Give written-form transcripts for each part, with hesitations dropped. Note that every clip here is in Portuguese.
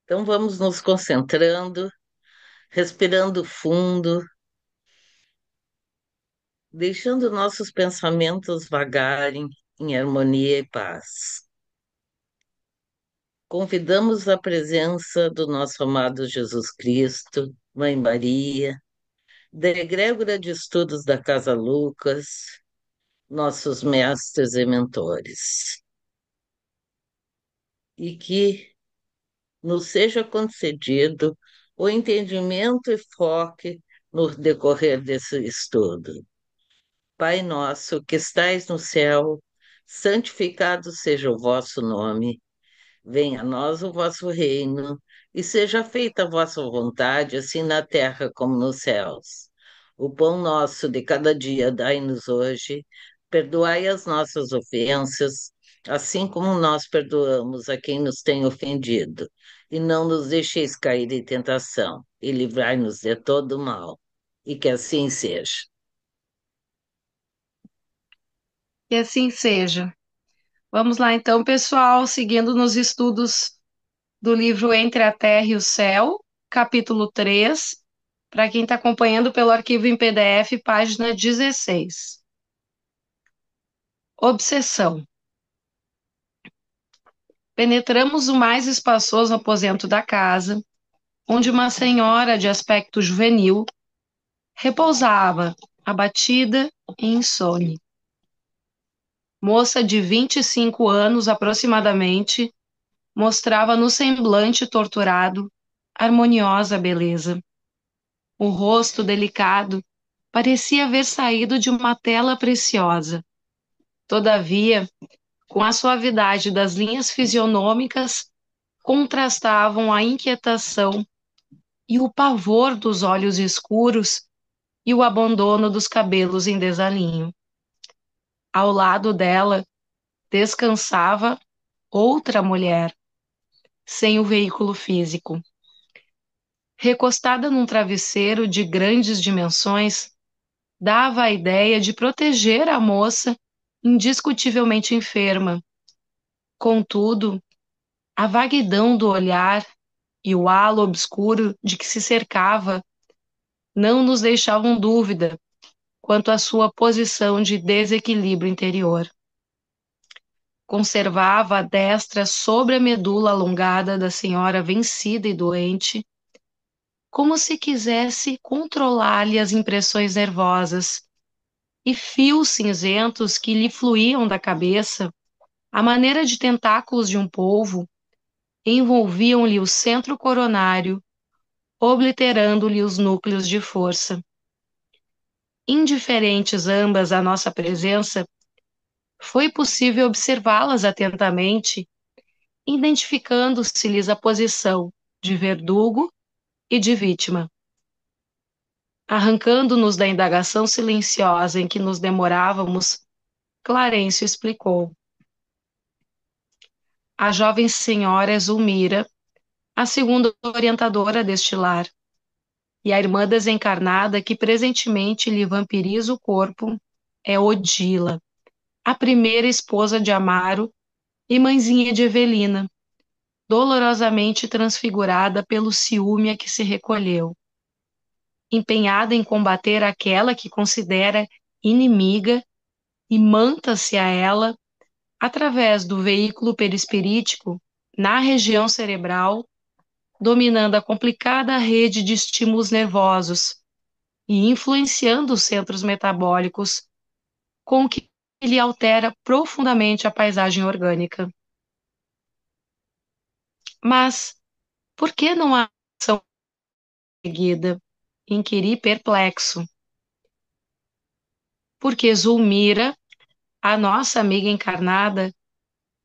Então vamos nos concentrando, respirando fundo, deixando nossos pensamentos vagarem em harmonia e paz. Convidamos a presença do nosso amado Jesus Cristo, Mãe Maria, da egrégora de estudos da Casa Lucas, nossos mestres e mentores, e que nos seja concedido o entendimento e foco no decorrer desse estudo. Pai nosso que estais no céu, santificado seja o vosso nome. Venha a nós o vosso reino, e seja feita a vossa vontade, assim na terra como nos céus. O pão nosso de cada dia dai-nos hoje, perdoai as nossas ofensas, assim como nós perdoamos a quem nos tem ofendido. E não nos deixeis cair em tentação, e livrai-nos de todo mal. E que assim seja. Que assim seja. Vamos lá então, pessoal, seguindo nos estudos do livro Entre a Terra e o Céu, capítulo 3, para quem está acompanhando pelo arquivo em PDF, página 16. Obsessão. Penetramos o mais espaçoso aposento da casa, onde uma senhora de aspecto juvenil repousava, abatida e insone. Moça de 25 anos aproximadamente, mostrava no semblante torturado harmoniosa beleza. O rosto delicado parecia haver saído de uma tela preciosa. Todavia, com a suavidade das linhas fisionômicas, contrastavam a inquietação e o pavor dos olhos escuros e o abandono dos cabelos em desalinho. Ao lado dela descansava outra mulher, sem o veículo físico. Recostada num travesseiro de grandes dimensões, dava a ideia de proteger a moça indiscutivelmente enferma. Contudo, a vaguidão do olhar e o halo obscuro de que se cercava não nos deixavam dúvida quanto à sua posição de desequilíbrio interior. Conservava a destra sobre a medula alongada da senhora vencida e doente, como se quisesse controlar-lhe as impressões nervosas, e fios cinzentos que lhe fluíam da cabeça, à maneira de tentáculos de um polvo, envolviam-lhe o centro coronário, obliterando-lhe os núcleos de força. Indiferentes ambas à nossa presença, foi possível observá-las atentamente, identificando-se-lhes a posição de verdugo e de vítima. Arrancando-nos da indagação silenciosa em que nos demorávamos, Clarencio explicou. A jovem senhora é Zulmira, a segunda orientadora deste lar, e a irmã desencarnada que presentemente lhe vampiriza o corpo é Odila, a primeira esposa de Amaro e mãezinha de Evelina, dolorosamente transfigurada pelo ciúme a que se recolheu. Empenhada em combater aquela que considera inimiga e manta-se a ela através do veículo perispirítico na região cerebral, dominando a complicada rede de estímulos nervosos e influenciando os centros metabólicos, com que ele altera profundamente a paisagem orgânica. Mas por que não há ação seguida? Inquiri perplexo. Porque Zulmira, a nossa amiga encarnada,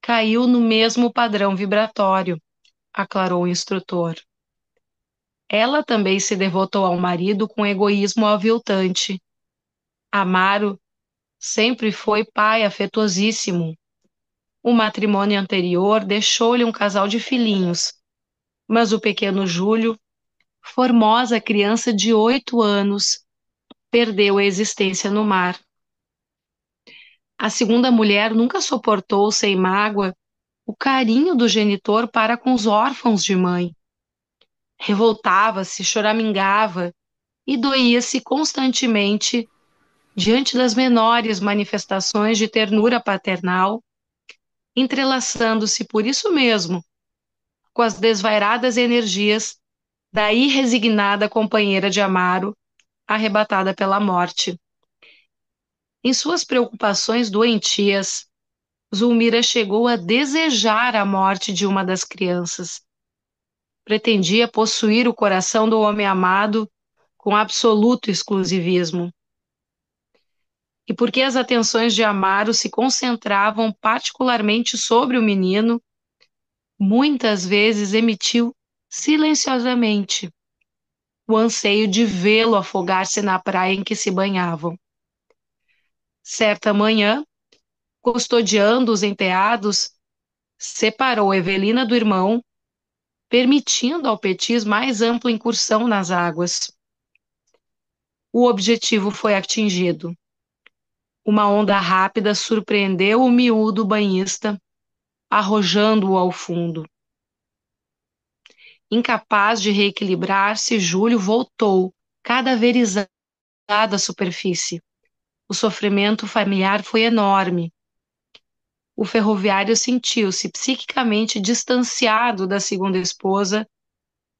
caiu no mesmo padrão vibratório, aclarou o instrutor. Ela também se devotou ao marido com egoísmo aviltante. Amaro sempre foi pai afetuosíssimo. O matrimônio anterior deixou-lhe um casal de filhinhos, mas o pequeno Júlio, formosa criança de 8 anos, perdeu a existência no mar. A segunda mulher nunca suportou sem mágoa o carinho do genitor para com os órfãos de mãe. revoltava-se, choramingava e doía-se constantemente diante das menores manifestações de ternura paternal, entrelaçando-se por isso mesmo com as desvairadas energias da irresignada companheira de Amaro, arrebatada pela morte. Em suas preocupações doentias, Zulmira chegou a desejar a morte de uma das crianças. Pretendia possuir o coração do homem amado com absoluto exclusivismo. E porque as atenções de Amaro se concentravam particularmente sobre o menino, muitas vezes emitiu silenciosamente o anseio de vê-lo afogar-se na praia em que se banhavam. Certa manhã, custodiando os enteados, separou Evelina do irmão, permitindo ao Petis mais ampla incursão nas águas. O objetivo foi atingido. Uma onda rápida surpreendeu o miúdo banhista, arrojando-o ao fundo. Incapaz de reequilibrar-se, Júlio voltou, cadaverizado à superfície. O sofrimento familiar foi enorme. O ferroviário sentiu-se psiquicamente distanciado da segunda esposa,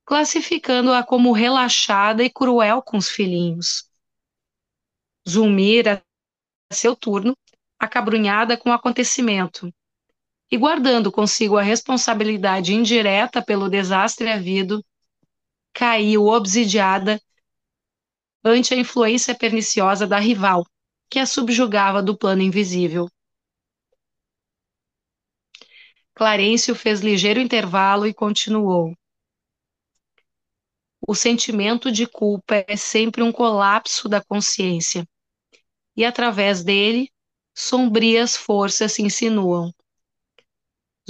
classificando-a como relaxada e cruel com os filhinhos. Zulmira, a seu turno, acabrunhada com o acontecimento, e guardando consigo a responsabilidade indireta pelo desastre havido, caiu obsidiada ante a influência perniciosa da rival, que a subjugava do plano invisível. Clarencio fez ligeiro intervalo e continuou. O sentimento de culpa é sempre um colapso da consciência, e através dele, sombrias forças se insinuam.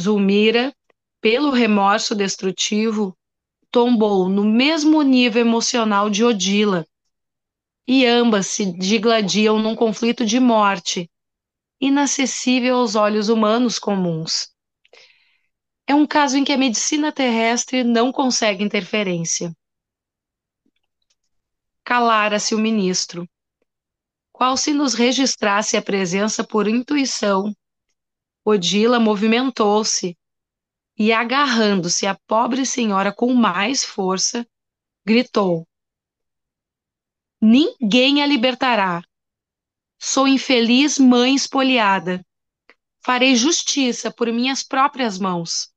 Zulmira, pelo remorso destrutivo, tombou no mesmo nível emocional de Odila, e ambas se digladiam num conflito de morte, inacessível aos olhos humanos comuns. É um caso em que a medicina terrestre não consegue interferência. Calara-se o ministro, qual se nos registrasse a presença por intuição. Odila movimentou-se e, agarrando-se à pobre senhora com mais força, gritou: Ninguém a libertará. Sou infeliz mãe espoliada. Farei justiça por minhas próprias mãos.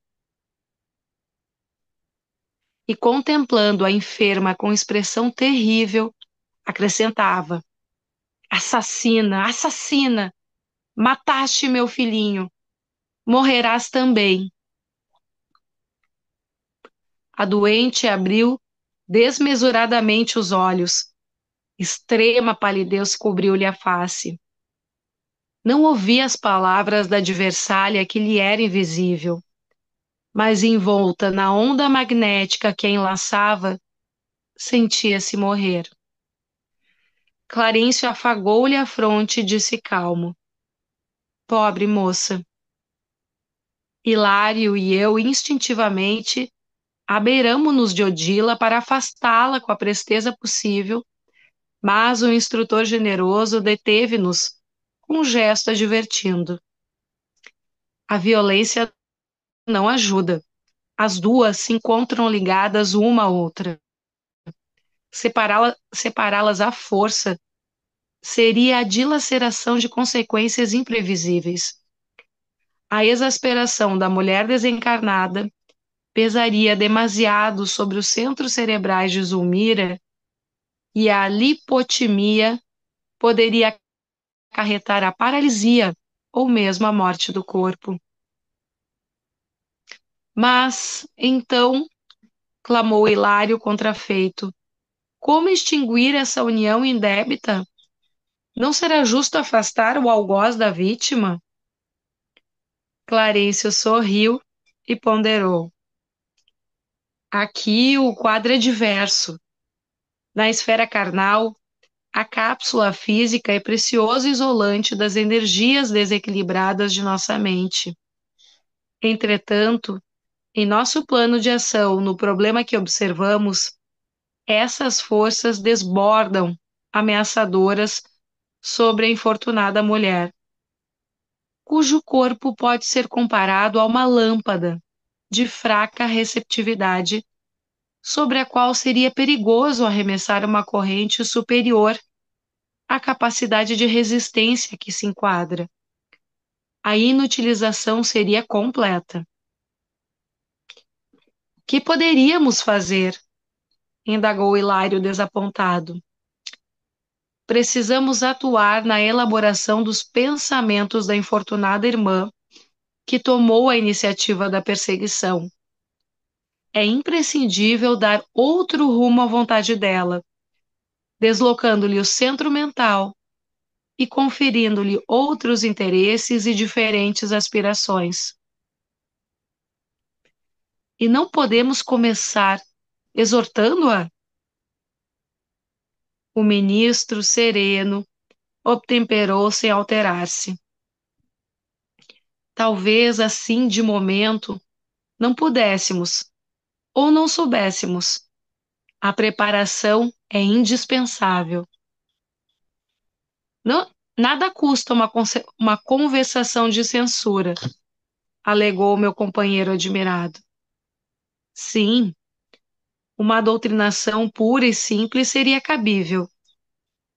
E, contemplando a enferma com expressão terrível, acrescentava: Assassina, assassina! Mataste meu filhinho. Morrerás também. A doente abriu desmesuradamente os olhos. Extrema palidez cobriu-lhe a face. Não ouvia as palavras da adversária que lhe era invisível, mas envolta na onda magnética que a enlaçava, sentia-se morrer. Clarencio afagou-lhe a fronte e disse calmo: Pobre moça. Hilário e eu, instintivamente, abeiramo-nos de Odila para afastá-la com a presteza possível, mas o instrutor generoso deteve-nos com um gesto advertindo. A violência não ajuda. As duas se encontram ligadas uma à outra. Separá-las à força seria a dilaceração de consequências imprevisíveis. A exasperação da mulher desencarnada pesaria demasiado sobre os centros cerebrais de Zulmira e a lipotimia poderia acarretar a paralisia ou mesmo a morte do corpo. Mas, então, clamou Hilário contrafeito, como extinguir essa união indébita? Não será justo afastar o algoz da vítima? Clarencio sorriu e ponderou. Aqui o quadro é diverso. Na esfera carnal, a cápsula física é precioso isolante das energias desequilibradas de nossa mente. Entretanto, Em nosso plano de ação, no problema que observamos, essas forças desbordam ameaçadoras sobre a infortunada mulher, cujo corpo pode ser comparado a uma lâmpada de fraca receptividade, sobre a qual seria perigoso arremessar uma corrente superior à capacidade de resistência que se enquadra. A inutilização seria completa. Que poderíamos fazer? Indagou Hilário desapontado. Precisamos atuar na elaboração dos pensamentos da infortunada irmã que tomou a iniciativa da perseguição. É imprescindível dar outro rumo à vontade dela, deslocando-lhe o centro mental e conferindo-lhe outros interesses e diferentes aspirações. E não podemos começar exortando-a? O ministro, sereno, obtemperou sem alterar-se. Talvez assim, de momento, não pudéssemos ou não soubéssemos. A preparação é indispensável. Não, nada custa uma conversação de censura, alegou meu companheiro admirado. Sim, uma doutrinação pura e simples seria cabível.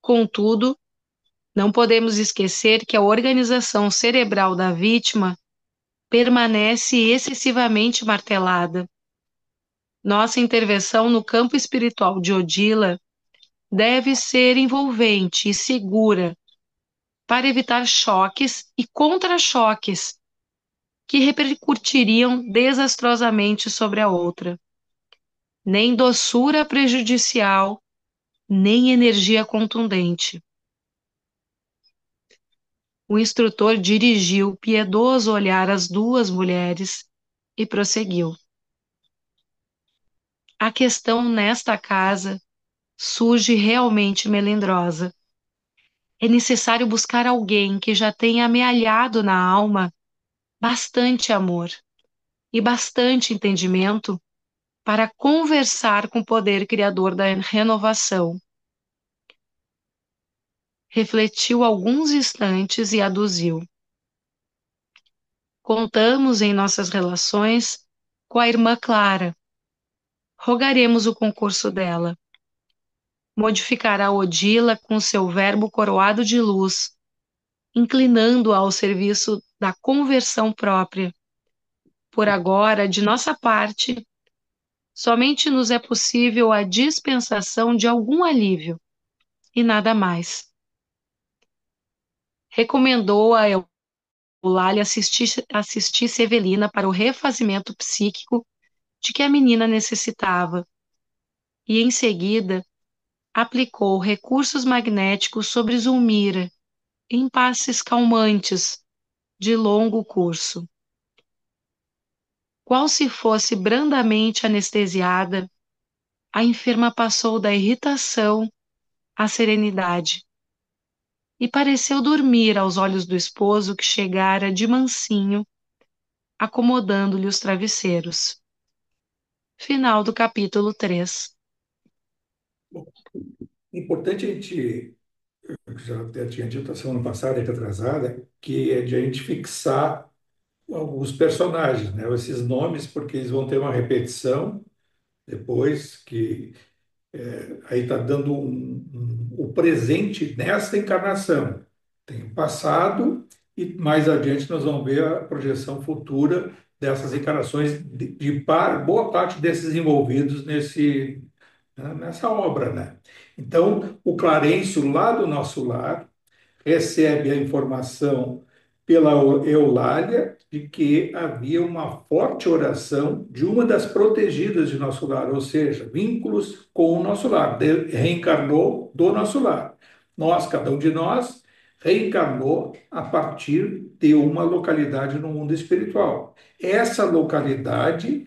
Contudo, não podemos esquecer que a organização cerebral da vítima permanece excessivamente martelada. Nossa intervenção no campo espiritual de Odila deve ser envolvente e segura para evitar choques e contra-choques que repercutiriam desastrosamente sobre a outra. Nem doçura prejudicial, nem energia contundente. O instrutor dirigiu piedoso olhar às duas mulheres e prosseguiu. A questão nesta casa surge realmente melindrosa. É necessário buscar alguém que já tenha amealhado na alma bastante amor e bastante entendimento para conversar com o poder criador da renovação. Refletiu alguns instantes e aduziu. Contamos em nossas relações com a irmã Clara. Rogaremos o concurso dela. Modificará Odila com seu verbo coroado de luz, inclinando-a ao serviço da conversão própria. Por agora, de nossa parte, somente nos é possível a dispensação de algum alívio, e nada mais. Recomendou a Eulália assistisse Evelina para o refazimento psíquico de que a menina necessitava, e em seguida aplicou recursos magnéticos sobre Zulmira, em passes calmantes, de longo curso. Qual se fosse brandamente anestesiada, a enferma passou da irritação à serenidade e pareceu dormir aos olhos do esposo que chegara de mansinho, acomodando-lhe os travesseiros. Final do capítulo 3. Importante a gente, eu já até tinha dito a semana passada, retrasada, que é de a gente fixar os personagens, né? Esses nomes, porque eles vão ter uma repetição depois, que aí está dando o presente nesta encarnação. Tem o passado e mais adiante nós vamos ver a projeção futura dessas encarnações boa parte desses envolvidos nessa obra, né? Então, o Clarencio, lá do nosso lar, recebe a informação pela Eulália de que havia uma forte oração de uma das protegidas de nosso lar, ou seja, vínculos com o nosso lar, reencarnou do nosso lar. Nós, cada um de nós, reencarnou a partir de uma localidade no mundo espiritual. Essa localidade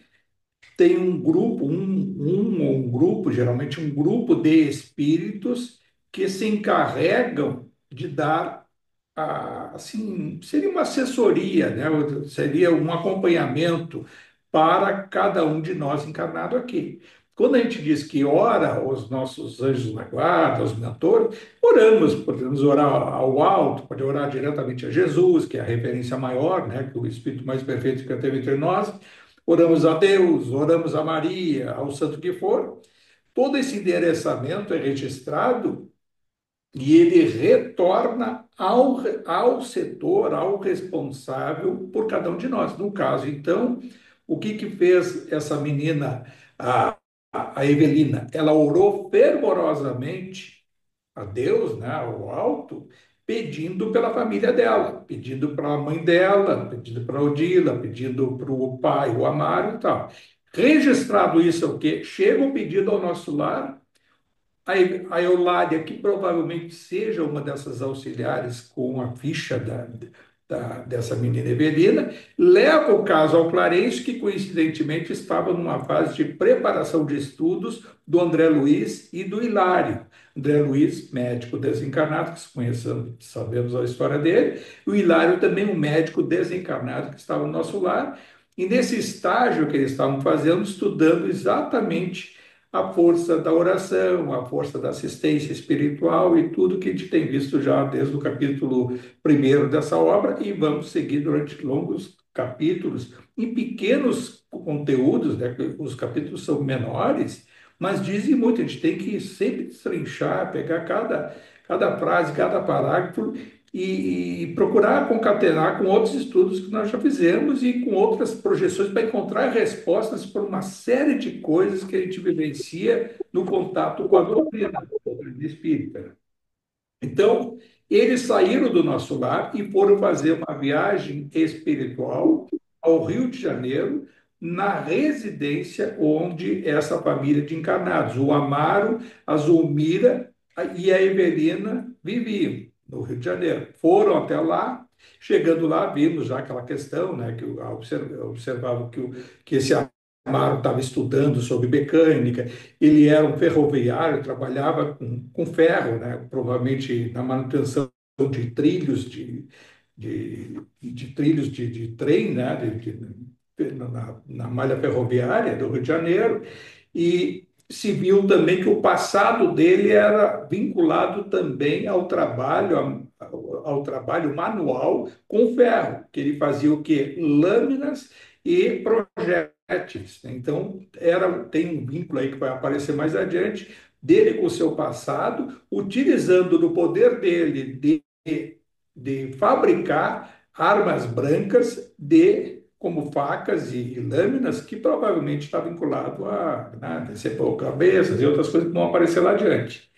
tem um grupo, um grupo, geralmente um grupo de espíritos que se encarregam de dar, assim, seria uma assessoria, né? Seria um acompanhamento para cada um de nós encarnado aqui. Quando a gente diz que ora os nossos anjos da guarda, os mentores, oramos, podemos orar ao alto, pode orar diretamente a Jesus, que é a referência maior, né, que o Espírito mais perfeito que teve entre nós. Oramos a Deus, oramos a Maria, ao santo que for. Todo esse endereçamento é registrado e ele retorna ao setor, ao responsável por cada um de nós. No caso, então, o que que fez essa menina, a Evelina? Ela orou fervorosamente a Deus, né, ao alto, pedindo pela família dela, pedindo para a mãe dela, pedindo para a Odila, pedindo para o pai, o Amaro e tal. Registrado isso, é o quê? Chega um pedido ao nosso lar, a Eulália, que provavelmente seja uma dessas auxiliares com a ficha dessa menina Evelina, leva o caso ao Clarence, que coincidentemente estava numa fase de preparação de estudos do André Luiz e do Hilário. André Luiz, médico desencarnado, que conhecemos, sabemos a história dele, e o Hilário também um médico desencarnado que estava no nosso lar, e nesse estágio que eles estavam fazendo, estudando exatamente a força da oração, a força da assistência espiritual e tudo que a gente tem visto já desde o capítulo primeiro dessa obra, e vamos seguir durante longos capítulos, em pequenos conteúdos, né? Os capítulos são menores, mas dizem muito, a gente tem que sempre destrinchar, pegar cada frase, cada parágrafo e procurar concatenar com outros estudos que nós já fizemos e com outras projeções para encontrar respostas para uma série de coisas que a gente vivencia no contato com a doutrina espírita. Então, eles saíram do nosso lar e foram fazer uma viagem espiritual ao Rio de Janeiro, na residência onde essa família de encarnados, o Amaro, a Zulmira e a Evelina viviam, no Rio de Janeiro. Foram até lá, chegando lá, vimos já aquela questão, né, que observava que esse Amaro estava estudando sobre mecânica, ele era um ferroviário, trabalhava com ferro, né? Provavelmente na manutenção de trilhos de trilhos de trem, né? Na malha ferroviária do Rio de Janeiro, e se viu também que o passado dele era vinculado também ao trabalho manual com ferro, que ele fazia o quê? Lâminas e projéteis, né? Então, tem um vínculo aí que vai aparecer mais adiante, dele com o seu passado, utilizando do poder dele de fabricar armas brancas como facas e lâminas, que provavelmente está vinculado a, né, decepar cabeças e outras coisas que vão aparecer lá adiante.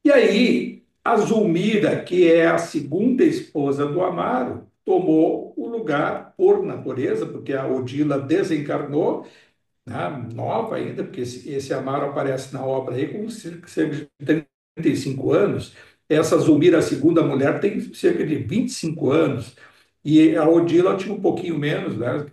E aí, a Zulmira, que é a segunda esposa do Amaro, tomou o lugar por natureza, porque a Odila desencarnou, né, nova ainda, porque esse Amaro aparece na obra aí com cerca de 35 anos. Essa Zulmira, a segunda mulher, tem cerca de 25 anos. E a Odila tinha um pouquinho menos, né,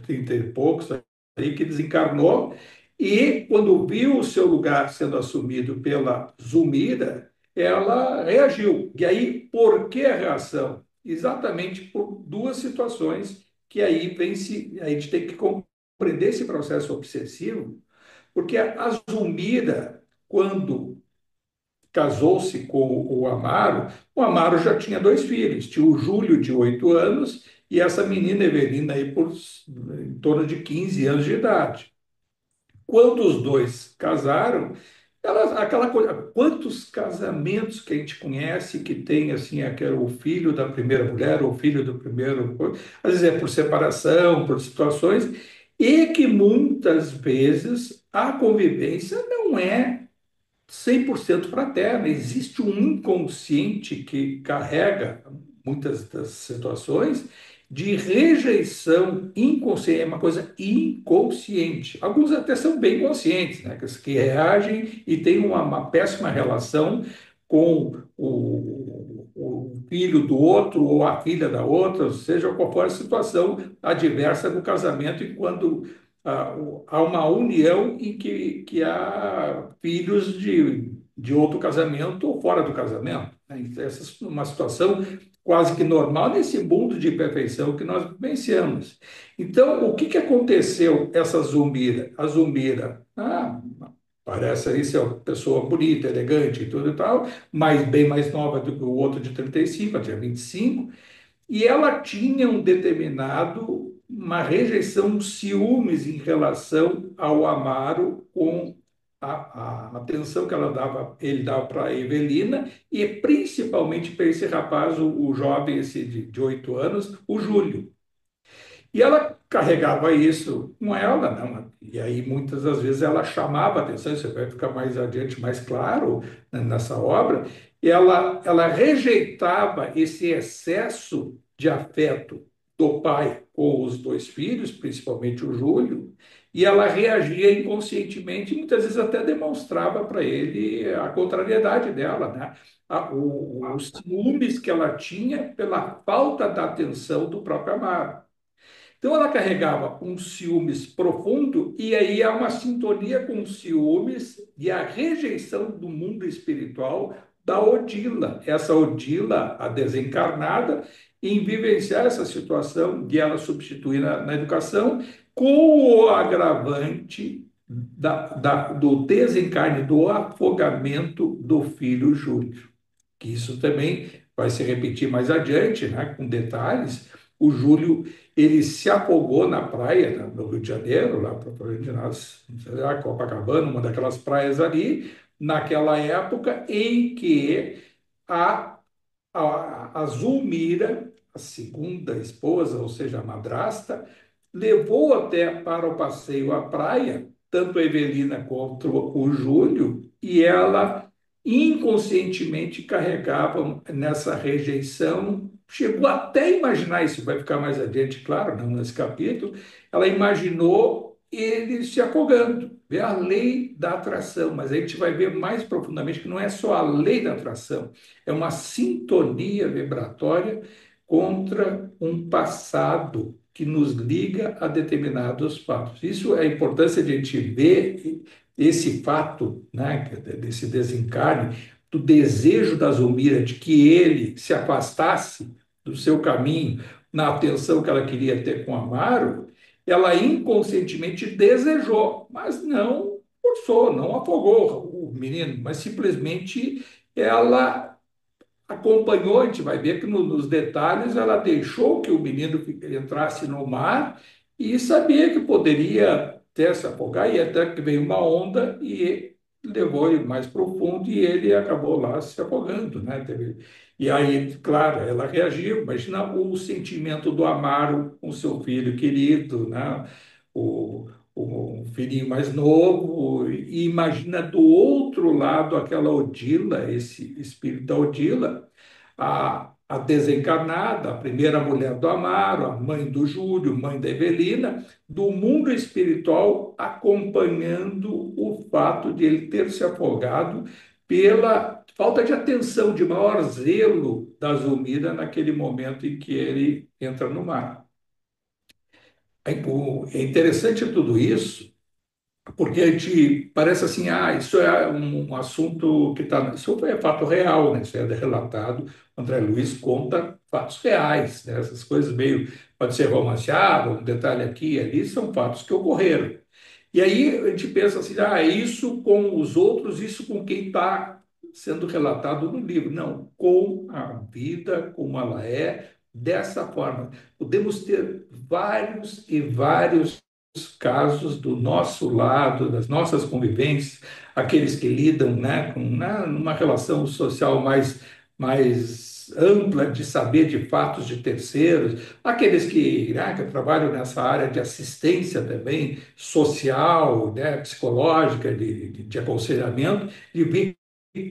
30 e poucos, aí, que desencarnou. E quando viu o seu lugar sendo assumido pela Zulmira, ela reagiu. E aí, por que a reação? Exatamente por duas situações que aí a gente tem que compreender esse processo obsessivo, porque a Zulmira, quando casou-se com o Amaro já tinha dois filhos, tinha o Júlio, de 8 anos, e essa menina Evelina, aí, em torno de 15 anos de idade. Quando os dois casaram, aquela coisa, quantos casamentos que a gente conhece que tem assim, o filho da primeira mulher, ou o filho do primeiro, às vezes é por separação, por situações, e que muitas vezes a convivência não é 100% fraterna. Existe um inconsciente que carrega muitas das situações de rejeição inconsciente, é uma coisa inconsciente. Alguns até são bem conscientes, né? Que reagem e têm uma péssima relação com o filho do outro ou a filha da outra, seja qual for a situação adversa do casamento, e quando há uma união em que há filhos de outro casamento ou fora do casamento, né? Então, essa é uma situação quase que normal nesse mundo de perfeição que nós vivenciamos. Então, o que que aconteceu essa Zulmira? A Zulmira, parece ali ser uma pessoa bonita, elegante e tudo e tal, mas bem mais nova do que o outro de 35, ela tinha 25, e ela tinha uma rejeição, um ciúmes em relação ao Amaro com a atenção que ele dava para a Evelina e principalmente para esse rapaz, o jovem esse de 8 anos, o Júlio. E ela carregava isso com ela, não? E aí muitas das vezes ela chamava a atenção, isso vai ficar mais adiante, mais claro, né, nessa obra, e ela rejeitava esse excesso de afeto do pai com os dois filhos, principalmente o Júlio, e ela reagia inconscientemente, e muitas vezes até demonstrava para ele a contrariedade dela, né? Os ciúmes que ela tinha pela falta da atenção do próprio Amaro. Então ela carregava um ciúmes profundo e aí há uma sintonia com os ciúmes e a rejeição do mundo espiritual da Odila. Essa Odila, a desencarnada, em vivenciar essa situação de ela substituir na educação com o agravante do desencarne, do afogamento do filho Júlio, que isso também vai se repetir mais adiante, né, com detalhes. O Júlio, ele se afogou na praia, né, no Rio de Janeiro, lá para Copacabana, uma daquelas praias ali, naquela época em que a, a Zulmira, a segunda esposa, ou seja, a madrasta, levou até para o passeio à praia, tanto a Evelina quanto o Júlio, e ela inconscientemente carregava nessa rejeição. Chegou até a imaginar, isso vai ficar mais adiante, claro, não nesse capítulo, ela imaginou ele se afogando, é a lei da atração, mas a gente vai ver mais profundamente que não é só a lei da atração, é uma sintonia vibratória contra um passado que nos liga a determinados fatos. Isso é a importância de a gente ver esse fato, né, desse desencarne, do desejo da Zulmira de que ele se afastasse do seu caminho na atenção que ela queria ter com Amaro, ela inconscientemente desejou, mas não forçou, não afogou o menino, mas simplesmente ela acompanhou. A gente vai ver que nos detalhes ela deixou que o menino entrasse no mar e sabia que poderia até se afogar, e até que veio uma onda e levou ele mais profundo e ele acabou lá se afogando, né? E aí, claro, ela reagiu. Imagina o sentimento do Amaro com seu filho querido, né? O filhinho mais novo, e imagina do outro lado aquela Odila, esse espírito da Odila, a desencarnada, a primeira mulher do Amaro, a mãe do Júlio, mãe da Evelina, do mundo espiritual, acompanhando o fato de ele ter se afogado pela falta de atenção, de maior zelo da Zulmira naquele momento em que ele entra no mar. É interessante tudo isso, porque a gente parece assim, isso é um assunto que está. Isso é fato real, né? Isso é relatado. O André Luiz conta fatos reais, né? Essas coisas meio. Pode ser romanceado, um detalhe aqui e ali, são fatos que ocorreram. E aí a gente pensa assim, isso com os outros, isso com quem está sendo relatado no livro. Não, com a vida como ela é, dessa forma. Podemos ter vários e vários casos do nosso lado, das nossas convivências, aqueles que lidam, né, com, né, numa relação social mais ampla de saber de fatos de terceiros, aqueles que trabalham nessa área de assistência também, social, né, psicológica, de aconselhamento, e ver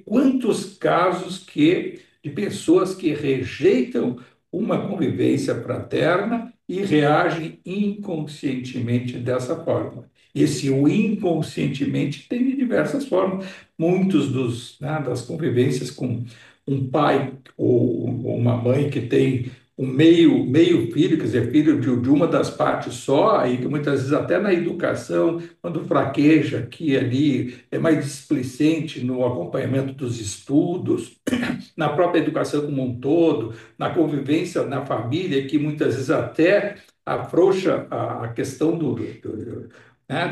quantos casos de pessoas que rejeitam uma convivência fraterna e reagem inconscientemente dessa forma. Esse o inconscientemente tem de diversas formas. Muitos das convivências com um pai ou uma mãe que tem um meio filho, quer dizer, filho de uma das partes só, e que muitas vezes até na educação, quando fraqueja aqui e ali, é mais displicente no acompanhamento dos estudos, na própria educação como um todo, na convivência na família, que muitas vezes até afrouxa a questão né,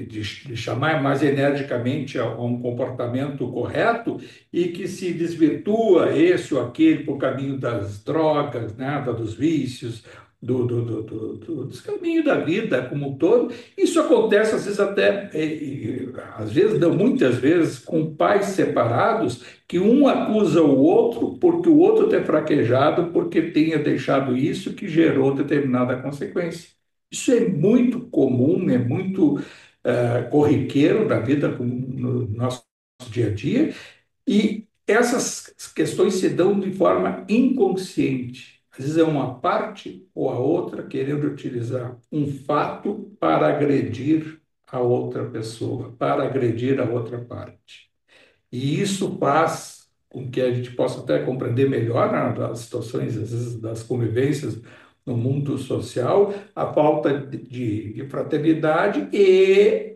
de chamar mais energicamente a um comportamento correto e que se desvirtua esse ou aquele por caminho das drogas, né, dos vícios, dos caminhos da vida como um todo. Isso acontece às vezes até, às vezes, não, muitas vezes, com pais separados, que um acusa o outro porque o outro tem fraquejado, porque tenha deixado isso que gerou determinada consequência. Isso é muito comum, é muito corriqueiro da vida no nosso dia a dia, e essas questões se dão de forma inconsciente. Às vezes é uma parte ou a outra querendo utilizar um fato para agredir a outra pessoa, para agredir a outra parte. E isso faz com que a gente possa até compreender melhor, né, as situações, às vezes, das convivências no mundo social, a falta de fraternidade e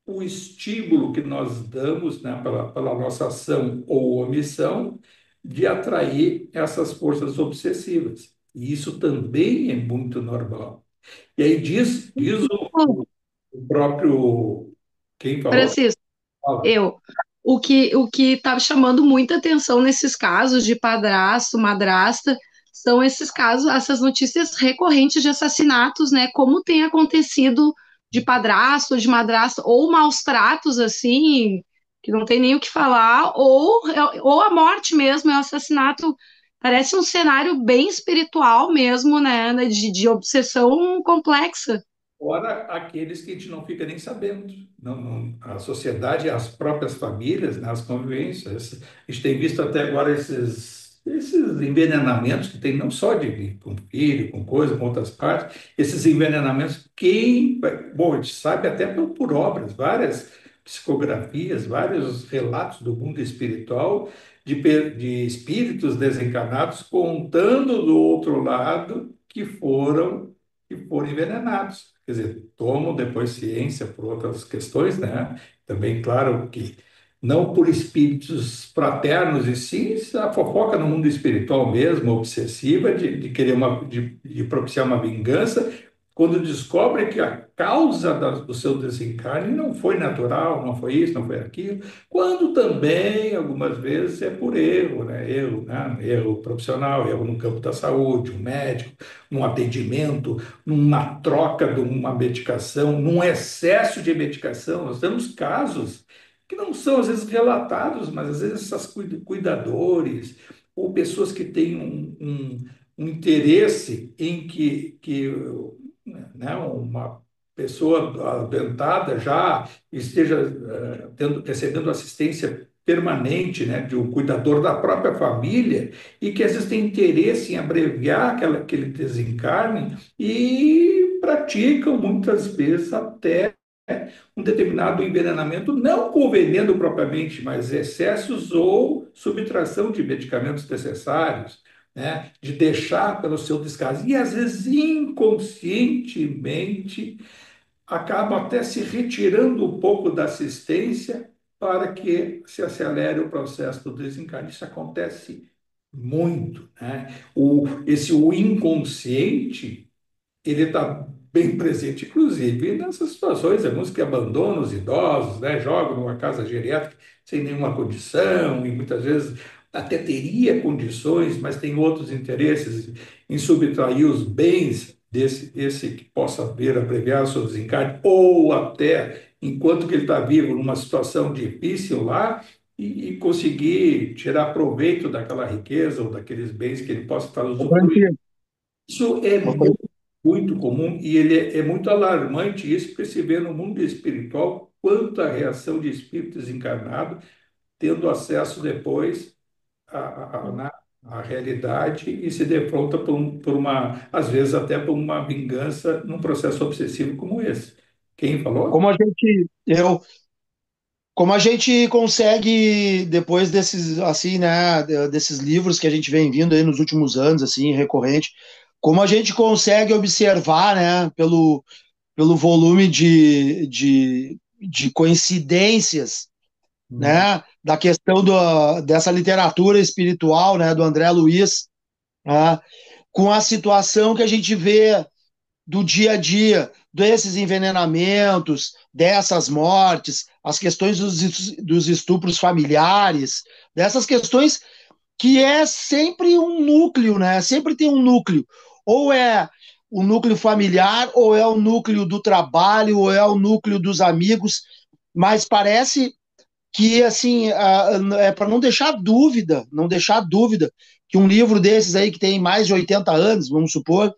o estímulo que nós damos, né, pela nossa ação ou omissão, de atrair essas forças obsessivas. E isso também é muito normal. E aí diz o próprio, quem falou? Francisco, Fala. eu. O que está chamando muita atenção nesses casos de padrasto, madrasta, são esses casos, essas notícias recorrentes de assassinatos, né? Como tem acontecido de padrasto, de madrasta, ou maus tratos, assim, que não tem nem o que falar, ou a morte mesmo, é um assassinato. Parece um cenário bem espiritual mesmo, né? De obsessão complexa. Fora aqueles que a gente não fica nem sabendo. A sociedade, as próprias famílias, né, as convivências. A gente tem visto até agora esses envenenamentos que tem não só com filho, com coisa, com outras partes, esses envenenamentos, bom, a gente sabe até por obras, várias psicografias, vários relatos do mundo espiritual de espíritos desencarnados contando do outro lado que foram envenenados. Quer dizer, tomam depois ciência por outras questões, né? Também, claro que não por espíritos fraternos, e sim a fofoca no mundo espiritual mesmo, obsessiva, de querer de propiciar uma vingança, quando descobre que a causa do seu desencarne não foi natural, não foi isso, não foi aquilo, quando também, algumas vezes, é por erro, né? Erro profissional, erro no campo da saúde, um médico, num atendimento, numa troca de uma medicação, num excesso de medicação. Nós temos casos que não são, às vezes, relatados, mas às vezes essas cuidadores ou pessoas que têm um interesse em que né, uma pessoa adoentada já esteja recebendo assistência permanente, né, de um cuidador da própria família e que às vezes tem interesse em abreviar aquele desencarne e praticam muitas vezes até um determinado envenenamento, não com veneno propriamente, mas excessos ou subtração de medicamentos necessários, né? De deixar pelo seu descaso. E às vezes inconscientemente acabam até se retirando um pouco da assistência para que se acelere o processo do desencarne. Isso acontece muito, né? O inconsciente ele está bem presente, inclusive, nessas situações, alguns que abandonam os idosos, né, jogam numa casa geriátrica sem nenhuma condição, e muitas vezes até teria condições, mas tem outros interesses em subtrair os bens desse que possa vir abreviar seu desencarne, ou até, enquanto que ele está vivo, numa situação difícil lá, e conseguir tirar proveito daquela riqueza ou daqueles bens que ele possa estar Ô, usufruindo. Francisco, Isso é ô, Fran- muito comum e ele é muito alarmante isso, porque se vê no mundo espiritual quanto a reação de espíritos encarnados tendo acesso depois à realidade e se defronta às vezes até por uma vingança num processo obsessivo como esse. Quem falou? como a gente, eu, como a gente consegue, depois desses, assim, né, desses livros que a gente vem vindo aí nos últimos anos, assim, recorrente, como a gente consegue observar, né, pelo volume de coincidências, Uhum. né, da questão dessa literatura espiritual, né, do André Luiz, né, com a situação que a gente vê do dia a dia, desses envenenamentos, dessas mortes, as questões dos estupros familiares, dessas questões que é sempre um núcleo, né? Sempre tem um núcleo. Ou é o núcleo familiar, ou é o núcleo do trabalho, ou é o núcleo dos amigos, mas parece que, assim, é para não deixar dúvida, não deixar dúvida, que um livro desses aí que tem mais de 80 anos, vamos supor,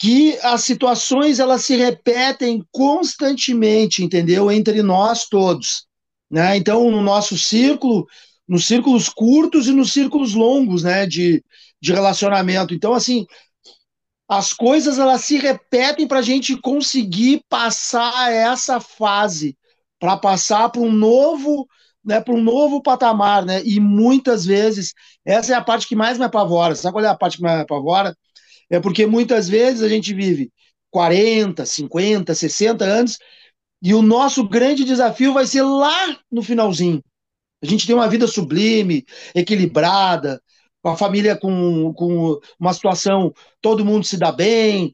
que as situações elas se repetem constantemente, entendeu? Entre nós todos, né? Então, no nosso círculo, nos círculos curtos e nos círculos longos, né, de relacionamento. Então, assim, as coisas elas se repetem para a gente conseguir passar essa fase, para passar para um novo, né, para um novo patamar, né? E muitas vezes essa é a parte que mais me apavora. Sabe qual é a parte que mais me apavora? É porque muitas vezes a gente vive 40, 50, 60 anos e o nosso grande desafio vai ser lá no finalzinho. A gente tem uma vida sublime, equilibrada, com a família com uma situação, todo mundo se dá bem,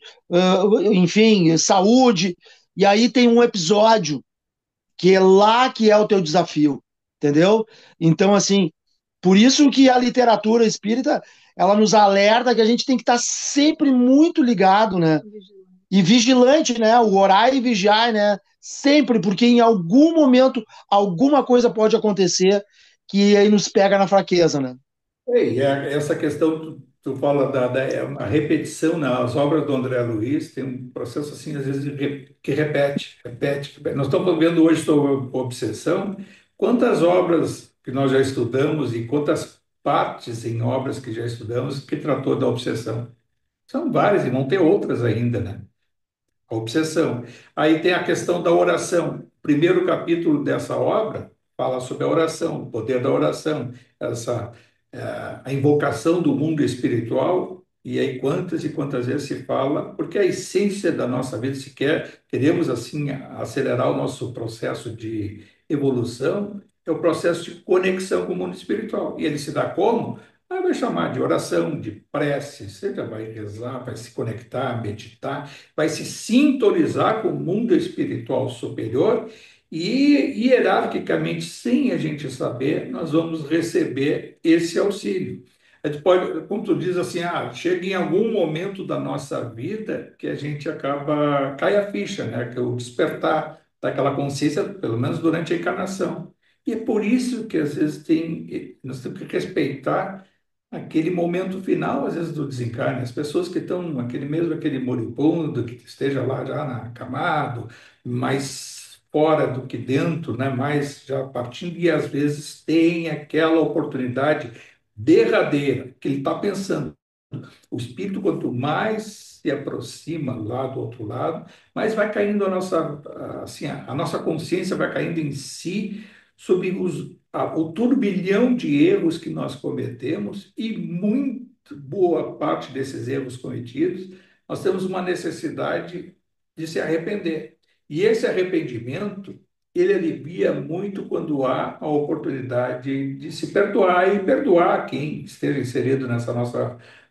enfim, saúde. E aí tem um episódio que é lá que é o teu desafio, entendeu? Então, assim, por isso que a literatura espírita, ela nos alerta que a gente tem que estar sempre muito ligado, né? E vigilante, né? O orar e vigiar, né? Sempre, porque em algum momento alguma coisa pode acontecer que aí nos pega na fraqueza, né? E essa questão, tu fala é uma repetição nas obras do André Luiz, tem um processo assim, às vezes, que repete, repete, repete. Nós estamos vendo hoje sobre obsessão, quantas obras que nós já estudamos e quantas partes em obras que já estudamos que tratou da obsessão. São várias e vão ter outras ainda, né? A obsessão. Aí tem a questão da oração. O primeiro capítulo dessa obra fala sobre a oração, o poder da oração, essa a invocação do mundo espiritual. E aí quantas e quantas vezes se fala, porque a essência da nossa vida, se queremos assim acelerar o nosso processo de evolução, é o processo de conexão com o mundo espiritual. E ele se dá como? Ah, vai chamar de oração, de prece, você já vai rezar, vai se conectar, meditar, vai se sintonizar com o mundo espiritual superior e, hierarquicamente, sem a gente saber, nós vamos receber esse auxílio. A gente pode, como tu diz assim, chega em algum momento da nossa vida que a gente acaba, cai a ficha, né? Que é o despertar daquela consciência, pelo menos durante a encarnação. E é por isso que às vezes nós temos que respeitar aquele momento final, às vezes, do desencarne. As pessoas que estão, aquele moribundo, que esteja lá já acamado, mais fora do que dentro, né? Mais já partindo, e às vezes tem aquela oportunidade derradeira, que ele está pensando. O espírito, quanto mais se aproxima lá do outro lado, mais vai caindo assim, a nossa consciência vai caindo em si sobre o turbilhão de erros que nós cometemos e muito boa parte desses erros cometidos, nós temos uma necessidade de se arrepender. E esse arrependimento, ele alivia muito quando há a oportunidade de se perdoar e perdoar quem esteja inserido nessa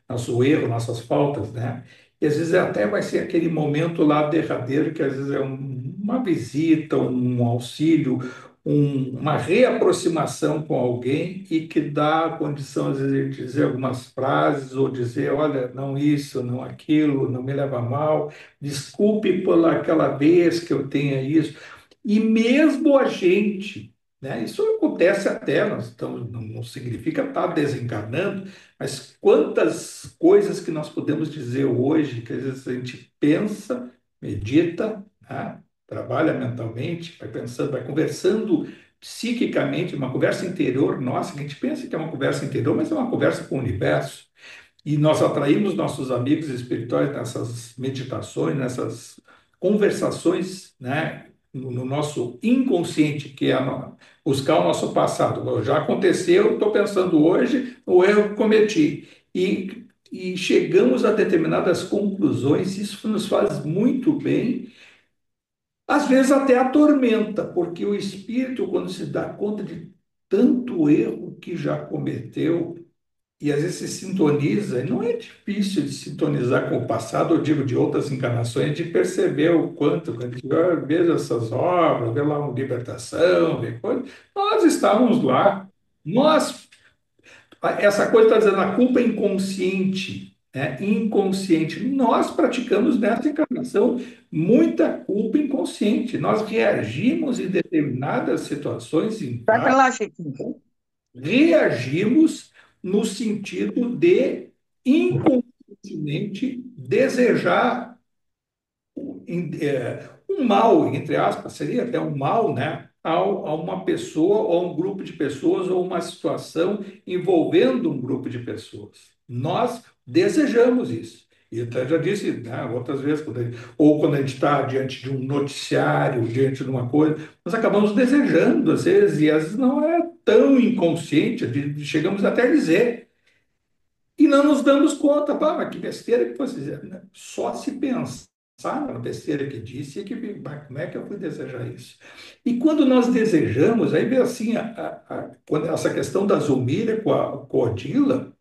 nosso erro, nossas faltas, né? E às vezes até vai ser aquele momento lá derradeiro, que às vezes é uma visita, um auxílio, uma reaproximação com alguém e que dá a condição, às vezes, de dizer algumas frases ou dizer, olha, não isso, não aquilo, não me leva a mal, desculpe por aquela vez que eu tenha isso. E mesmo a gente, né, isso acontece até, nós estamos, não significa estar desencarnando, mas quantas coisas que nós podemos dizer hoje, que às vezes a gente pensa, medita, né, trabalha mentalmente, vai pensando, vai conversando psiquicamente, uma conversa interior nossa, que a gente pensa que é uma conversa interior, mas é uma conversa com o universo. E nós atraímos nossos amigos espirituais nessas meditações, nessas conversações, né, no nosso inconsciente, que é buscar o nosso passado. Já aconteceu, estou pensando hoje o erro que cometi. E chegamos a determinadas conclusões, isso nos faz muito bem, às vezes até atormenta, porque o espírito, quando se dá conta de tanto erro que já cometeu, e às vezes se sintoniza, e não é difícil de sintonizar com o passado, eu digo de outras encarnações, de perceber o quanto, quando a gente vê essas obras, vê lá uma libertação, vê coisa, nós estávamos lá, nós, essa coisa está dizendo, a culpa é inconsciente, né? Inconsciente. Nós praticamos nessa encarnação muita culpa inconsciente, nós reagimos em determinadas situações, em Vai para lá, Chiquinho. reagimos no sentido de inconscientemente desejar um mal, entre aspas, seria até um mal, né? A uma pessoa ou a um grupo de pessoas ou uma situação envolvendo um grupo de pessoas. Nós desejamos isso. E eu até já disse, né, outras vezes, ou quando a gente está diante de um noticiário, diante de uma coisa, nós acabamos desejando, às vezes, e às vezes não é tão inconsciente, chegamos até a dizer, e não nos damos conta, pá, mas que besteira que fosse dizer, né? Só se pensar na besteira que disse, e que, como é que eu fui desejar isso? E quando nós desejamos, aí vem assim, quando essa questão da Zulmira com a Odila,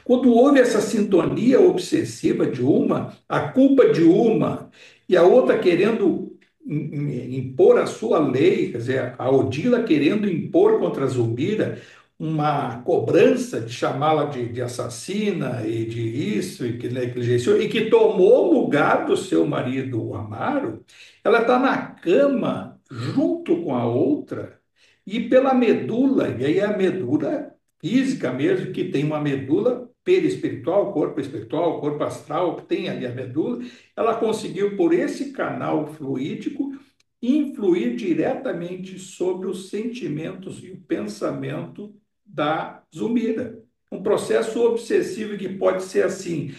quando houve essa sintonia obsessiva de uma, a culpa de uma, e a outra querendo impor a sua lei, quer dizer, a Odila querendo impor contra a Zulmira uma cobrança de chamá-la de assassina e de isso, e que negligenciou, e que tomou o lugar do seu marido, o Amaro, ela está na cama junto com a outra, e pela medula, e aí é a medula física mesmo, que tem uma medula perispiritual, corpo astral, que tem ali a medula, ela conseguiu, por esse canal fluídico, influir diretamente sobre os sentimentos e o pensamento da Zumira. Um processo obsessivo que pode ser assim.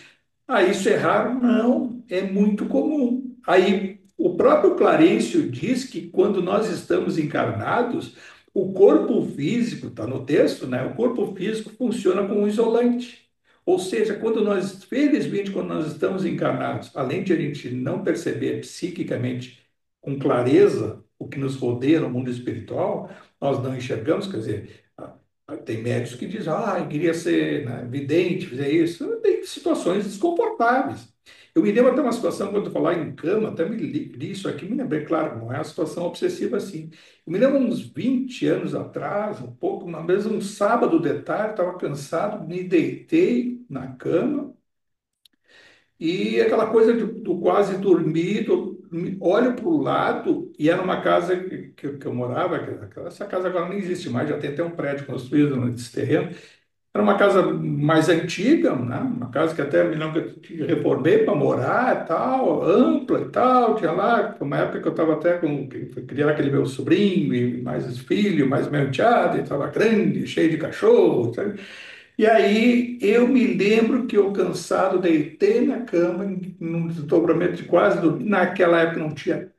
Ah, isso é raro? Não, é muito comum. Aí o próprio Clarencio diz que quando nós estamos encarnados, o corpo físico, está no texto, né? O corpo físico funciona como um isolante. Ou seja, quando nós, felizmente, quando nós estamos encarnados, além de a gente não perceber psiquicamente com clareza o que nos rodeia no mundo espiritual, nós não enxergamos, quer dizer, tem médicos que dizem, ah, eu queria ser, né, vidente, fazer isso. Tem situações desconfortáveis. Eu me lembro até uma situação, quando eu falar em cama, até li isso aqui, me lembrei, claro, não é uma situação obsessiva assim. Eu me lembro uns 20 anos atrás, um pouco, uma vez, um sábado de tarde, estava cansado, me deitei na cama, e aquela coisa do quase dormir, olho para o lado, e era uma casa que eu morava, essa casa agora não existe mais, já tem até um prédio construído nesse terreno. Era uma casa mais antiga, né? Uma casa que até me lembro que eu reformei para morar e tal, ampla e tal. Tinha lá, foi uma época que eu estava até com, criar aquele meu sobrinho, e mais filho, mais meu enteado, e estava grande, cheio de cachorro, sabe? E aí eu me lembro que eu, cansado, deitei na cama, num desdobramento de quase dormir. Naquela época não tinha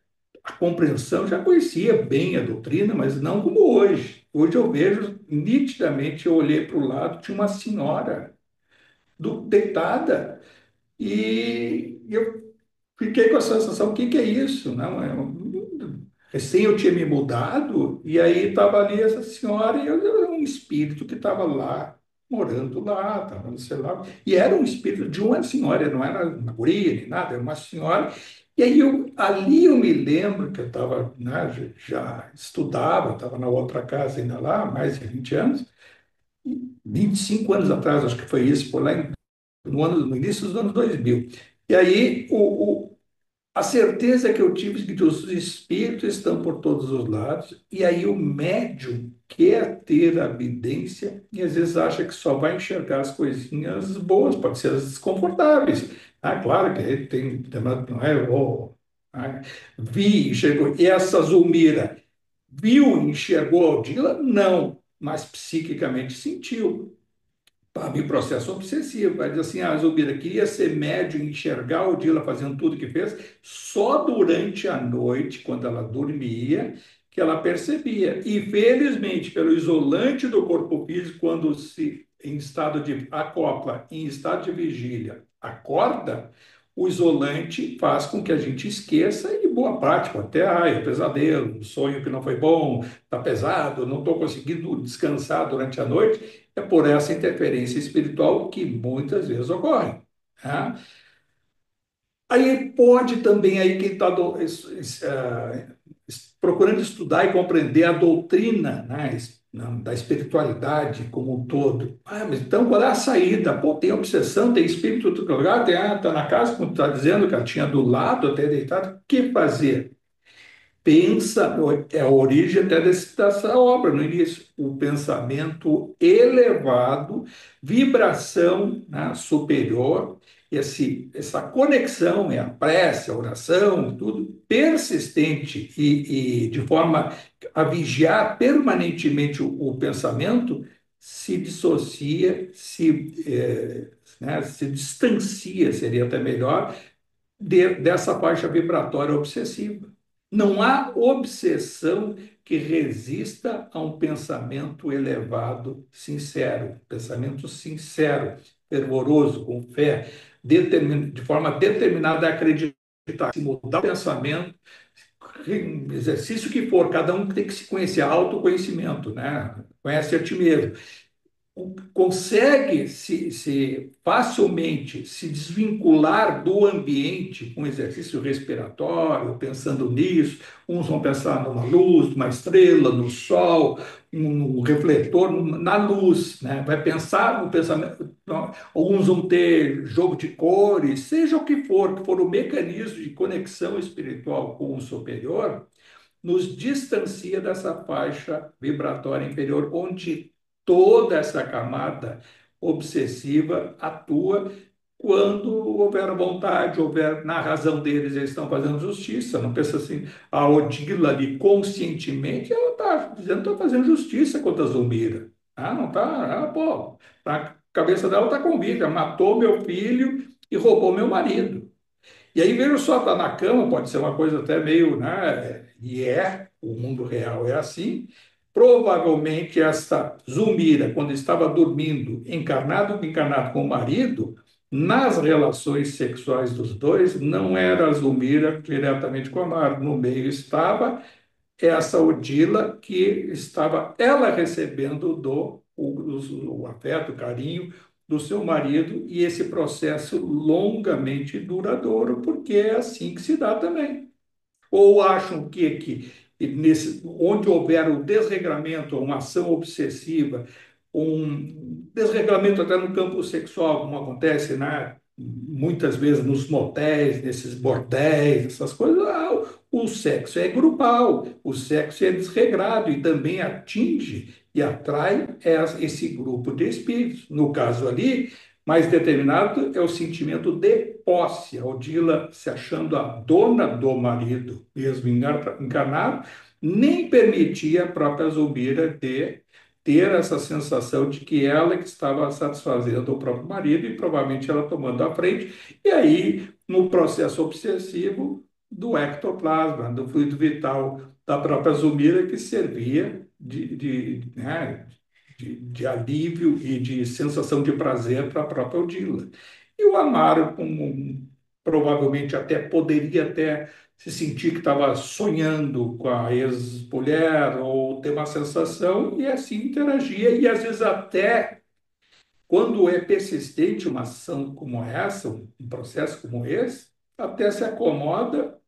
a compreensão, já conhecia bem a doutrina, mas não como hoje. Hoje eu vejo nitidamente, eu olhei para o lado, tinha uma senhora deitada, e eu fiquei com a sensação, o que que é isso? Não, recém eu tinha me mudado, e aí estava ali essa senhora, e eu era um espírito que estava lá, morando lá, estava, sei lá, e era um espírito de uma senhora, não era uma guria nem nada, era uma senhora. E aí ali eu me lembro que eu estava, né, já estudava, estava na outra casa ainda lá, mais de 20 anos, 25 anos atrás, acho que foi isso, por lá no início dos anos 2000. E aí a certeza que eu tive de que os espíritos estão por todos os lados, e aí o médium quer ter a evidência e às vezes acha que só vai enxergar as coisinhas boas, pode ser as desconfortáveis. Ah, claro que ele tem, não é? Oh, ah, vi, enxergou. E essa Zulmira viu, enxergou a Odila? Não, mas psiquicamente sentiu. para mim, processo obsessivo. Vai dizer assim, a Zubira queria ser médium, enxergar o Dila fazendo tudo que fez, só durante a noite, quando ela dormia, que ela percebia. E, felizmente, pelo isolante do corpo físico, quando se, em estado de acopla, em estado de vigília, acorda, o isolante faz com que a gente esqueça e boa prática, até, ai, pesadelo, um sonho que não foi bom, está pesado, não estou conseguindo descansar durante a noite, é por essa interferência espiritual que muitas vezes ocorre. Tá? Aí pode também, aí quem está procurando estudar e compreender a doutrina, né, da espiritualidade como um todo. Ah, mas então qual é a saída? Pô, tem obsessão, tem espírito em todo lugar, tá na casa, como está dizendo, que ela tinha do lado, até deitado. O que fazer? Pensa, é a origem até dessa obra, no início, o pensamento elevado, vibração, né, superior, essa conexão, é a prece, a oração, tudo persistente e de forma a vigiar permanentemente o pensamento, se dissocia, se distancia, seria até melhor, dessa faixa vibratória obsessiva. Não há obsessão que resista a um pensamento elevado, sincero, pensamento sincero, fervoroso, com fé, de forma determinada a acreditar. Se mudar o pensamento, exercício que for, cada um tem que se conhecer, autoconhecimento, né? Conhece a ti mesmo, consegue facilmente se desvincular do ambiente com exercício respiratório, pensando nisso. Uns vão pensar numa luz, numa estrela, no sol, no refletor, na luz, né? Vai pensar no pensamento. Alguns vão ter jogo de cores, seja o que for o mecanismo de conexão espiritual com o superior, nos distancia dessa faixa vibratória inferior, onde toda essa camada obsessiva atua quando houver vontade, houver na razão deles, eles estão fazendo justiça. Não pensa assim, a Odila ali conscientemente, ela está dizendo que está fazendo justiça contra a Zulmira. Ah, não está? Ah, pô, a cabeça dela está convicta, matou meu filho e roubou meu marido. E aí veja só, estar na cama pode ser uma coisa até meio, né? E o mundo real é assim. Provavelmente esta Zulmira, quando estava dormindo, encarnado com o marido, nas relações sexuais dos dois, não era a Zulmira diretamente com a Mara. No meio estava essa Odila que estava ela recebendo o afeto, o carinho do seu marido e esse processo longamente duradouro, porque é assim que se dá também. Ou acham onde houver o desregramento, uma ação obsessiva, um desregramento até no campo sexual, como acontece, né? Muitas vezes nos motéis, nesses bordéis, essas coisas, o sexo é grupal, o sexo é desregrado e também atinge e atrai esse grupo de espíritos. No caso ali, mais determinado é o sentimento de posse, a Odila se achando a dona do marido, mesmo encarnado, nem permitia a própria Zulmira ter essa sensação de que ela que estava satisfazendo o próprio marido e provavelmente ela tomando a frente, e aí no processo obsessivo do ectoplasma, do fluido vital da própria Zulmira, que servia né, de alívio e de sensação de prazer para a própria Odila. E o Amaro, provavelmente até poderia até se sentir que estava sonhando com a ex-mulher ou ter uma sensação e assim interagia e às vezes até quando é persistente uma ação como essa, um processo como esse, até se acomoda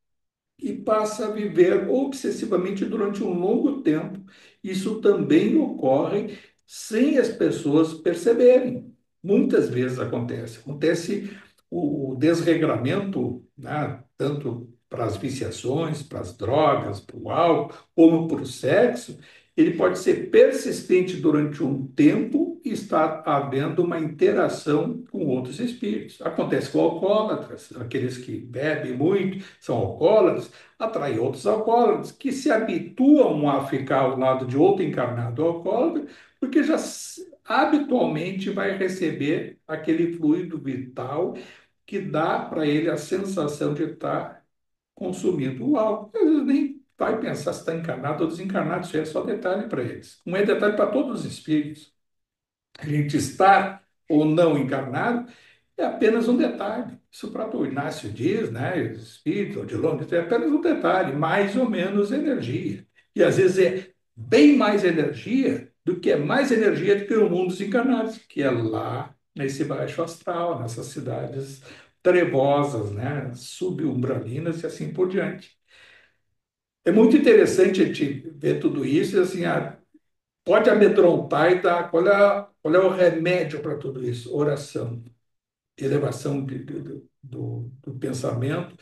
e passa a viver obsessivamente durante um longo tempo. Isso também ocorre sem as pessoas perceberem. Muitas vezes acontece. Acontece o desregramento, né, tanto para as viciações, para as drogas, para o álcool, como para o sexo, ele pode ser persistente durante um tempo e estar havendo uma interação com outros espíritos. Acontece com alcoólatras, aqueles que bebem muito, são alcoólatras, atraem outros alcoólatras, que se habituam a ficar ao lado de outro encarnado alcoólatra, porque já habitualmente vai receber aquele fluido vital que dá para ele a sensação de estar consumindo o álcool. Às vezes nem vai pensar se está encarnado ou desencarnado, isso é só detalhe para eles. Não é detalhe para todos os espíritos. A gente está ou não encarnado é apenas um detalhe. Isso o próprio Inácio diz, né? O espírito, o de Londres, é apenas um detalhe, mais ou menos energia. E às vezes é bem mais energia do que é mais energia do que o mundo dos encarnados, que é lá nesse baixo astral, nessas cidades trevosas, né? Subumbralinas e assim por diante. É muito interessante a gente ver tudo isso e assim, pode amedrontar e dar. Qual é o remédio para tudo isso? Oração, elevação do pensamento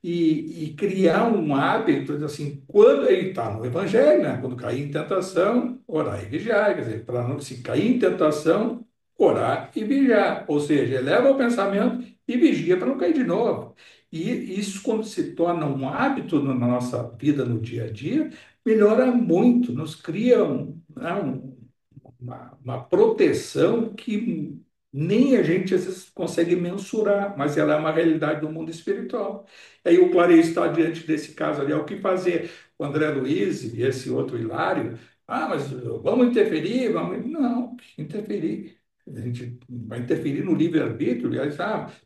e criar um hábito, assim, quando ele está no Evangelho, né? Quando cair em tentação, orar e vigiar. Quer dizer, para não se cair em tentação, orar e vigiar. Ou seja, eleva o pensamento e vigia para não cair de novo. E isso, quando se torna um hábito na nossa vida, no dia a dia, melhora muito, nos cria né, uma proteção que nem a gente às vezes consegue mensurar, mas ela é uma realidade do mundo espiritual. E aí o Clarice está diante desse caso ali, é o que fazer? O André Luiz e esse outro Hilário, mas vamos interferir? Vamos... Não, interferir. A gente vai interferir no livre-arbítrio, aliás,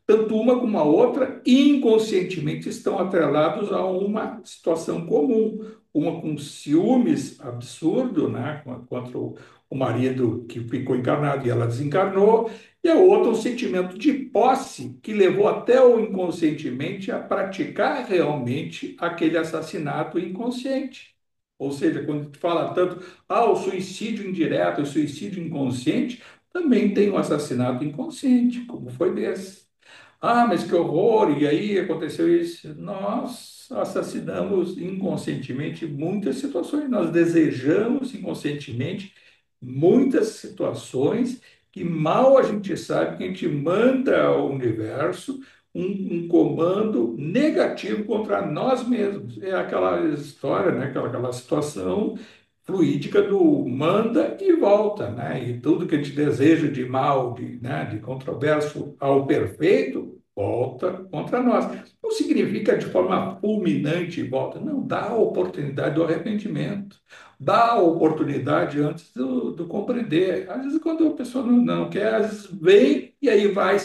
tanto uma como a outra inconscientemente estão atrelados a uma situação comum, uma com ciúmes absurdo, né, contra o marido que ficou encarnado e ela desencarnou, e a outra um sentimento de posse que levou até o inconscientemente a praticar realmente aquele assassinato inconsciente. Ou seja, quando a gente fala tanto, o suicídio indireto, o suicídio inconsciente, também tem o assassinato inconsciente, como foi desse. Mas que horror! E aí aconteceu isso. Nós assassinamos inconscientemente muitas situações, nós desejamos inconscientemente muitas situações que mal a gente sabe que a gente manda ao universo um comando negativo contra nós mesmos. É aquela história, né? Aquela situação fluídica do manda e volta, né? E tudo que a gente deseja de mal, né, de controverso ao perfeito, volta contra nós. Não significa de forma fulminante volta, não, dá a oportunidade do arrependimento, dá a oportunidade antes do compreender. Às vezes, quando a pessoa não quer, às vezes vem e aí vai.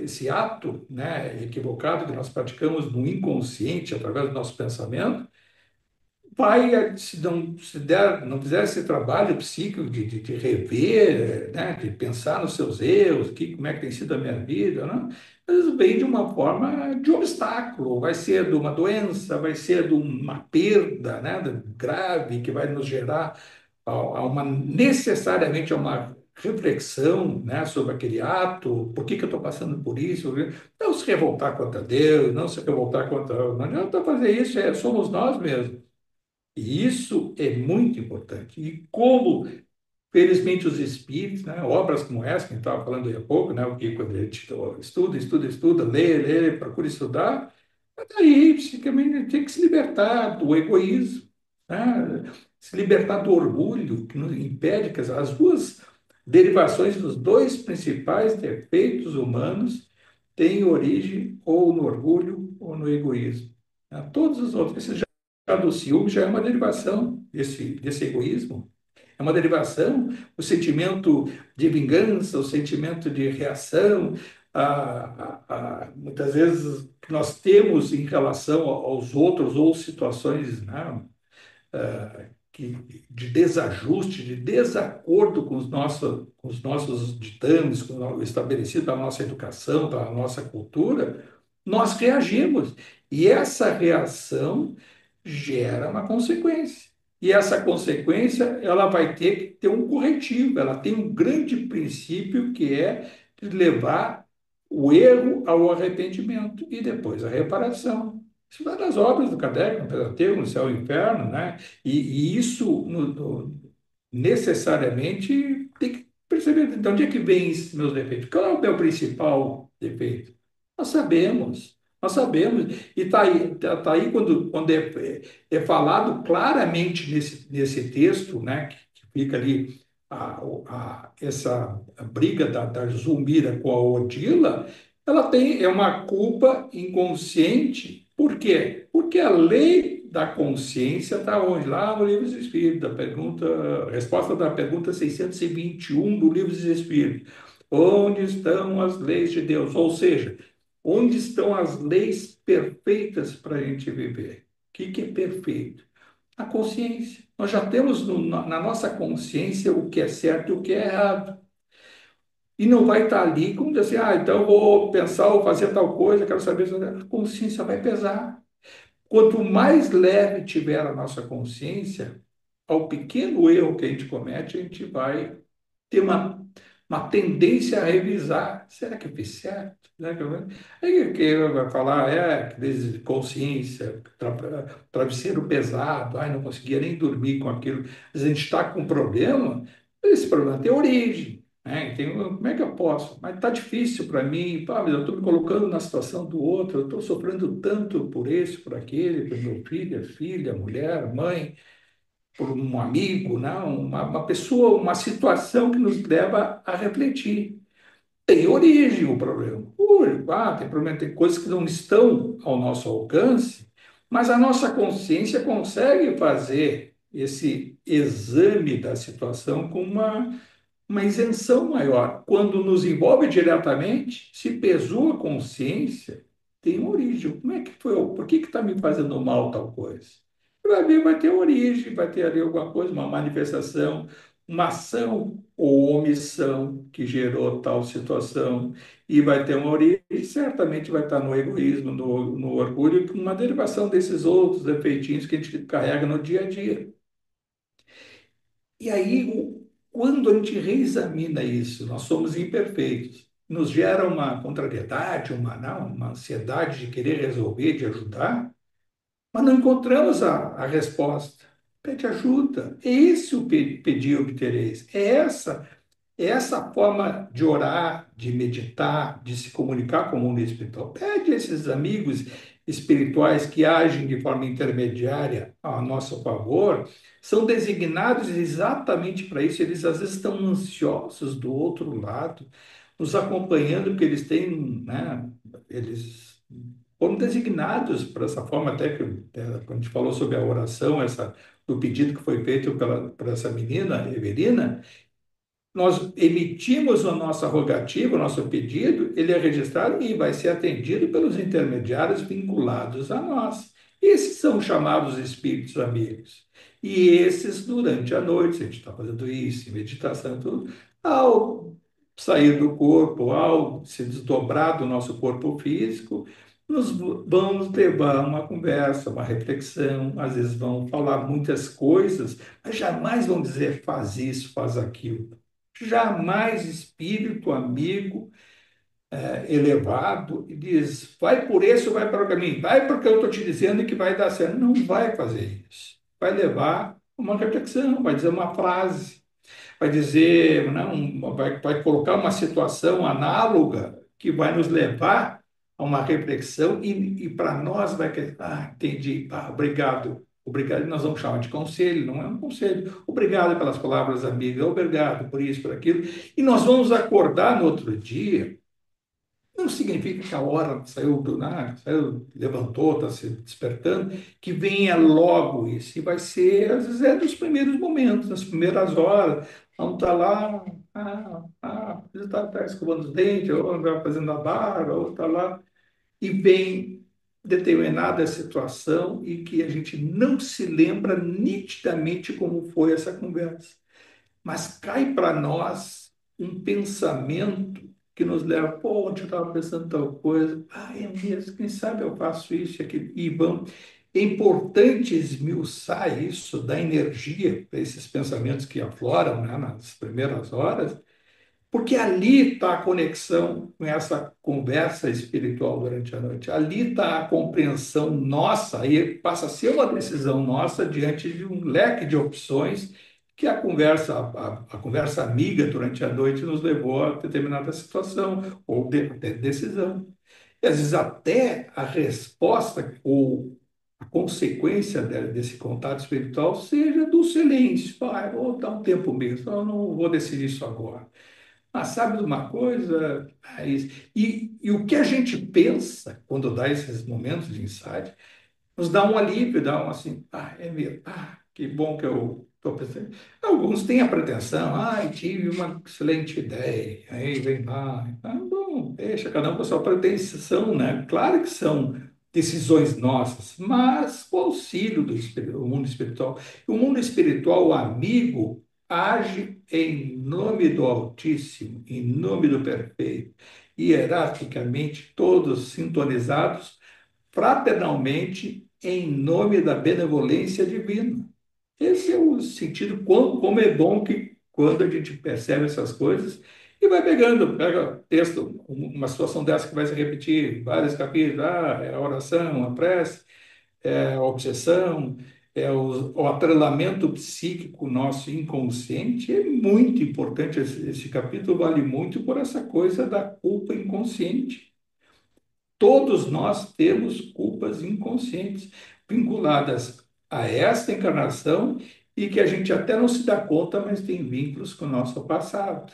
Esse ato, né, equivocado que nós praticamos no inconsciente, através do nosso pensamento, vai, se não fizer esse trabalho psíquico de rever, né, de pensar nos seus erros, como é que tem sido a minha vida, né? Às vezes vem de uma forma de obstáculo, vai ser de uma doença, vai ser de uma perda, né, grave que vai nos gerar necessariamente a uma reflexão, né, sobre aquele ato, por que eu estou passando por isso, não se revoltar contra Deus, não se revoltar contra... Não adianta fazer isso, somos nós mesmos. E isso é muito importante. E como, felizmente, os espíritos, né, obras como essa, que a gente estava falando aí há pouco, né, o que quando a gente estuda, lê, procura estudar, aí psiquicamente tem que se libertar do egoísmo, né, se libertar do orgulho, que nos impede, que as duas derivações dos dois principais defeitos humanos têm origem ou no orgulho ou no egoísmo. Né? Todos os outros, esses do ciúme já é uma derivação desse egoísmo, é uma derivação, o sentimento de vingança, o sentimento de reação, muitas vezes que nós temos em relação aos outros ou situações, né, de desajuste, de desacordo com os nossos ditames, com o estabelecido da nossa educação, da nossa cultura, nós reagimos. E essa reação gera uma consequência. E essa consequência, ela vai ter que ter um corretivo, ela tem um grande princípio que é de levar o erro ao arrependimento e depois a reparação. Isso vai das obras do Kardec, no Pentateuco, no Céu e no Inferno, né? E isso necessariamente tem que perceber de onde é que vem esses meus defeitos. Qual é o meu principal defeito? Nós sabemos, e tá aí quando é falado claramente nesse texto, né, que fica ali essa briga da Zulmira com a Odila, ela é uma culpa inconsciente. Por quê? Porque a lei da consciência está onde? Lá no Livro dos Espíritos, resposta da pergunta 621 do Livro dos Espíritos. Onde estão as leis de Deus? Ou seja, onde estão as leis perfeitas para a gente viver? O que é perfeito? A consciência. Nós já temos na nossa consciência o que é certo e o que é errado. E não vai estar ali como dizer assim, então eu vou pensar ou fazer tal coisa, quero saber. A consciência vai pesar. Quanto mais leve tiver a nossa consciência, ao pequeno erro que a gente comete, a gente vai ter uma tendência a revisar. Será que eu fiz certo? Será que Aí que vai falar, crise de consciência, travesseiro pesado, ai, não conseguia nem dormir com aquilo. Mas a gente está com um problema, esse problema tem origem. Né? Como é que eu posso? Mas está difícil para mim, pá, mas eu estou me colocando na situação do outro, eu estou sofrendo tanto por esse, por aquele, por meu filho, filha, mulher, mãe, por um amigo, né? Uma pessoa, uma situação que nos leva a refletir. Tem origem o problema. Tem problema, tem coisas que não estão ao nosso alcance, mas a nossa consciência consegue fazer esse exame da situação com uma isenção maior. Quando nos envolve diretamente, se pesou a consciência, tem origem. Como é que foi? Por que está me fazendo mal tal coisa? Vai ter origem, vai ter ali alguma coisa, uma manifestação, uma ação ou omissão que gerou tal situação, e vai ter uma origem, certamente vai estar no egoísmo, no orgulho, uma derivação desses outros efeitinhos que a gente carrega no dia a dia. E aí, quando a gente reexamina isso, nós somos imperfeitos, nos gera uma contrariedade, uma ansiedade de querer resolver, de ajudar, mas não encontramos a resposta. Pede ajuda. É esse o pedir obtereis. É essa forma de orar, de meditar, de se comunicar com o mundo espiritual. Pede a esses amigos espirituais que agem de forma intermediária a nosso favor, são designados exatamente para isso. Eles às vezes estão ansiosos do outro lado, nos acompanhando, porque eles têm, né, eles foram designados por essa forma, até que quando a gente falou sobre a oração, do pedido que foi feito por essa menina, Everina, nós emitimos a nossa rogativa, o nosso pedido, ele é registrado e vai ser atendido pelos intermediários vinculados a nós. Esses são chamados espíritos amigos. E esses, durante a noite, se a gente está fazendo isso, em meditação, tudo, ao sair do corpo, ao se desdobrar do nosso corpo físico, nos vamos levar uma conversa, uma reflexão, às vezes vão falar muitas coisas, mas jamais vão dizer faz isso, faz aquilo. Jamais espírito amigo elevado e diz, vai por esse ou vai para o caminho, vai porque eu estou te dizendo que vai dar certo. Não vai fazer isso. Vai levar uma reflexão, vai dizer uma frase, vai dizer, não, vai colocar uma situação análoga que vai nos levar a uma reflexão e para nós vai querer, entendi, obrigado. Obrigado, nós vamos chamar de conselho, não é um conselho. Obrigado pelas palavras amigas, obrigado por isso, por aquilo. E nós vamos acordar no outro dia. Não significa que a hora saiu do nada, saiu, levantou, está se despertando, que venha logo isso. E vai ser, às vezes, dos primeiros momentos, das primeiras horas. Vamos estar lá, está escovando os dentes, ou está fazendo a barba, ou está lá. E vem determinada situação e que a gente não se lembra nitidamente como foi essa conversa. Mas cai para nós um pensamento que nos leva, pô, ontem eu estava pensando tal coisa, é mesmo, quem sabe eu faço isso e aquilo, e vamos. É importante esmiuçar isso, dar energia para esses pensamentos que afloram, né, nas primeiras horas, porque ali está a conexão com essa conversa espiritual durante a noite. Ali está a compreensão nossa, e passa a ser uma decisão nossa diante de um leque de opções que a conversa amiga durante a noite nos levou a determinada situação ou decisão. E às vezes até a resposta ou a consequência desse contato espiritual seja do silêncio. Eu vou dar um tempo mesmo, eu não vou decidir isso agora. Mas sabe de uma coisa? É isso. E o que a gente pensa quando dá esses momentos de insight nos dá um alívio, dá um assim, é mesmo, que bom que eu estou pensando. Alguns têm a pretensão, tive uma excelente ideia, aí vem lá, bom, deixa cada um com a sua pretensão, né? Claro que são decisões nossas, mas com o auxílio do mundo espiritual. O mundo espiritual, o amigo, age em nome do Altíssimo, em nome do Perfeito, hierarquicamente, todos sintonizados fraternalmente em nome da benevolência divina. Esse é o sentido, como é bom que quando a gente percebe essas coisas e vai pegando, pega texto, uma situação dessa que vai se repetir, vários capítulos, é a oração, a prece, é a obsessão, é o atrelamento psíquico nosso inconsciente, é muito importante, esse capítulo vale muito por essa coisa da culpa inconsciente. Todos nós temos culpas inconscientes vinculadas a esta encarnação e que a gente até não se dá conta, mas tem vínculos com o nosso passado.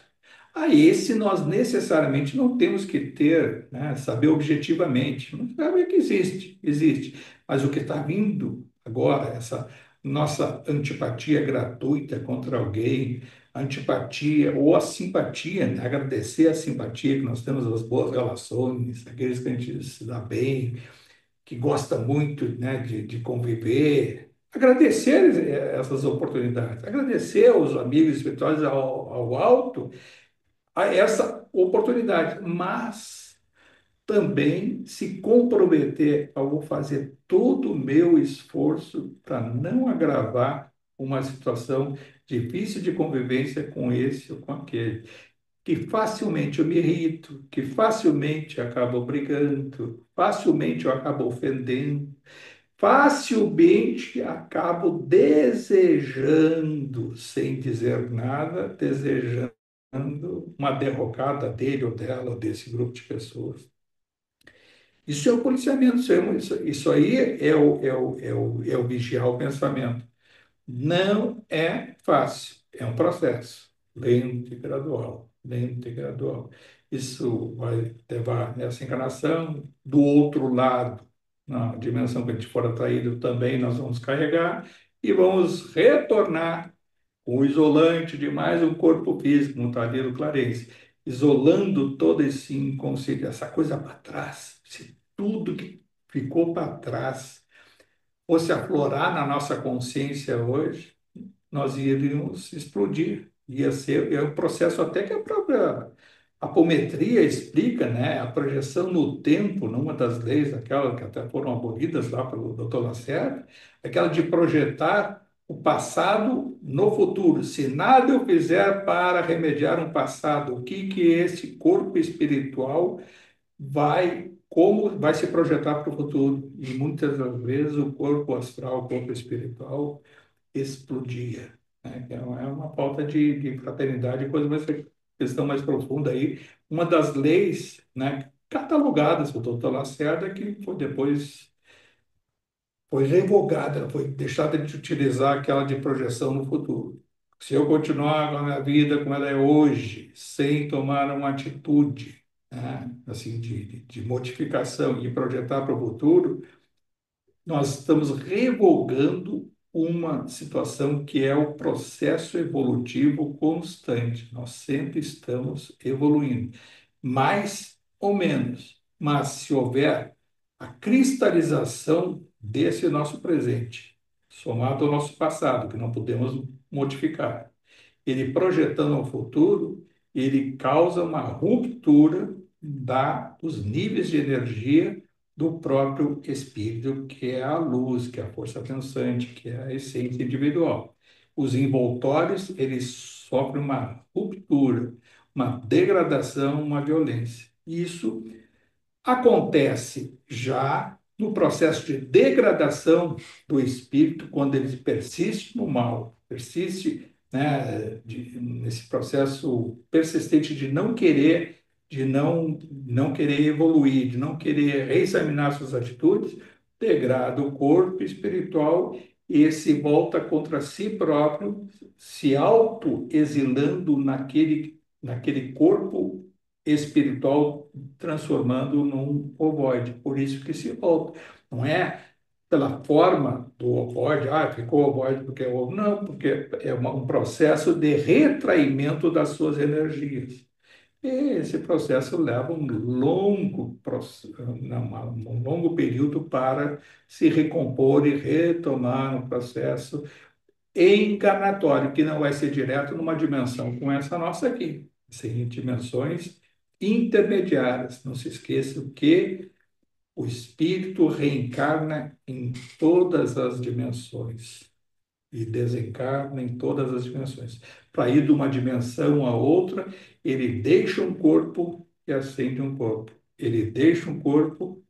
A esse nós necessariamente não temos que ter, né, saber objetivamente. Mas sabe que existe, existe. Mas o que está vindo agora, essa nossa antipatia gratuita contra alguém, a antipatia ou a simpatia, né? Agradecer a simpatia que nós temos, as boas relações, aqueles que a gente se dá bem, que gosta muito, né, de conviver. Agradecer essas oportunidades, agradecer aos amigos espirituais, ao alto, a essa oportunidade, mas também se comprometer a vou fazer todo o meu esforço para não agravar uma situação difícil de convivência com esse ou com aquele, que facilmente eu me irrito, que facilmente acabo brigando, facilmente eu acabo ofendendo, facilmente acabo desejando, sem dizer nada, desejando uma derrocada dele ou dela, ou desse grupo de pessoas. Isso é o policiamento, isso aí é o vigiar o pensamento. Não é fácil, é um processo lento e gradual, lento e gradual. Isso vai levar nessa encarnação, do outro lado, na dimensão que a gente for atraído também, nós vamos carregar e vamos retornar com o isolante de mais um corpo físico, no Tardio Clarence, isolando todo esse inconsciente, essa coisa para trás, tudo que ficou para trás fosse aflorar na nossa consciência hoje, nós iríamos explodir. Ia ser um processo até que a própria apometria explica, né? A projeção no tempo, numa das leis, aquela que até foram abolidas lá pelo Dr. Lacerda, aquela de projetar o passado no futuro. Se nada eu fizer para remediar um passado, o que que esse corpo espiritual como vai se projetar para o futuro? E muitas das vezes o corpo astral, o corpo espiritual explodia, né? É uma falta de fraternidade, coisa mais questão mais profunda aí. Uma das leis, né, catalogadas pelo Dr. Lacerda, que foi depois foi revogada, foi deixada de utilizar aquela de projeção no futuro. Se eu continuar com a minha vida como ela é hoje, sem tomar uma atitude, né, assim, de modificação e projetar para o futuro, nós estamos revogando uma situação que é o processo evolutivo constante. Nós sempre estamos evoluindo, mais ou menos. Mas se houver a cristalização desse nosso presente, somado ao nosso passado, que não podemos modificar, ele projetando ao futuro, ele causa uma ruptura dos níveis de energia do próprio espírito, que é a luz, que é a força pensante, que é a essência individual. Os envoltórios, eles sofrem uma ruptura, uma degradação, uma violência. Isso acontece já no processo de degradação do espírito, quando ele persiste no mal, persiste, né, nesse processo persistente de não querer evoluir, de não querer reexaminar suas atitudes, degrada o corpo espiritual e se volta contra si próprio, se auto-exilando naquele corpo espiritual, transformando num ovoide. Por isso que se volta. Não é pela forma do ovoide, ficou ovoide porque é ovo. Não, porque é um processo de retraimento das suas energias. E esse processo leva um longo período para se recompor e retomar um processo encarnatório, que não vai ser direto numa dimensão como essa nossa aqui, sim, dimensões intermediárias. Não se esqueça que o espírito reencarna em todas as dimensões e desencarna em todas as dimensões. Para ir de uma dimensão a outra, ele deixa um corpo e acende um corpo. Ele deixa um corpo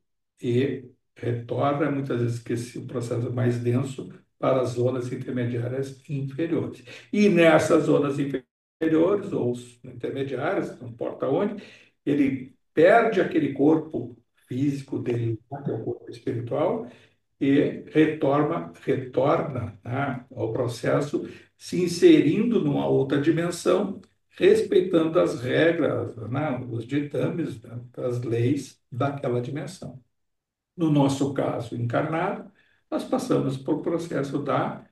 e retorna, muitas vezes, que esse processo é mais denso, para as zonas intermediárias inferiores. E nessas zonas inferiores, ou intermediárias, não importa onde, ele perde aquele corpo físico dele, que é o corpo espiritual, e retorna, né, ao processo, se inserindo numa outra dimensão, respeitando as regras, né, os ditames, né, das leis daquela dimensão. No nosso caso encarnado, nós passamos por processo da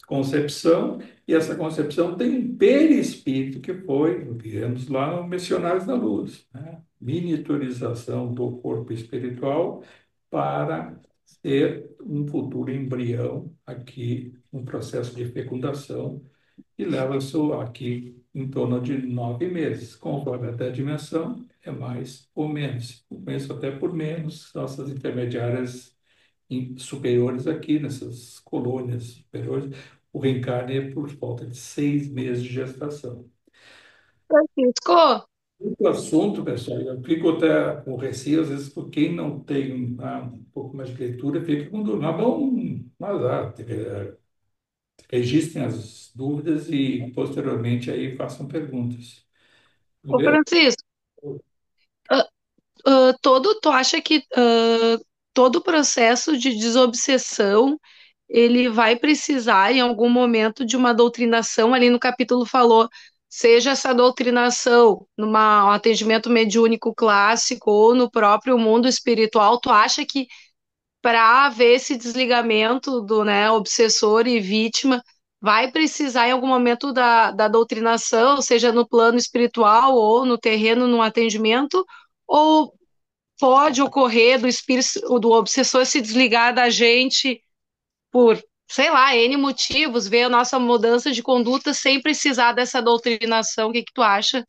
concepção, e essa concepção tem um perispírito que foi, vemos lá no Missionários da Luz, né? Miniaturização do corpo espiritual para ser um futuro embrião aqui, um processo de fecundação, e leva isso aqui em torno de 9 meses. Conforme até a dimensão, é mais ou menos. Começo até por menos, nossas intermediárias superiores aqui, nessas colônias superiores, o reencarne é por volta de 6 meses de gestação. Francisco, O assunto, pessoal, eu fico até com receio, às vezes, por quem não tem um pouco mais de leitura, fica com dúvida. Mas bom, mas registrem as dúvidas e, posteriormente, aí façam perguntas. ô Primeiro, Francisco, tu acha que todo o processo de desobsessão ele vai precisar em algum momento de uma doutrinação? Ali no capítulo falou, seja essa doutrinação num atendimento mediúnico clássico ou no próprio mundo espiritual, tu acha que para haver esse desligamento do, né, obsessor e vítima, vai precisar em algum momento da doutrinação, seja no plano espiritual ou no terreno, no atendimento, ou pode ocorrer do espírito, do obsessor se desligar da gente por, sei lá, N motivos, ver a nossa mudança de conduta sem precisar dessa doutrinação? O que que tu acha?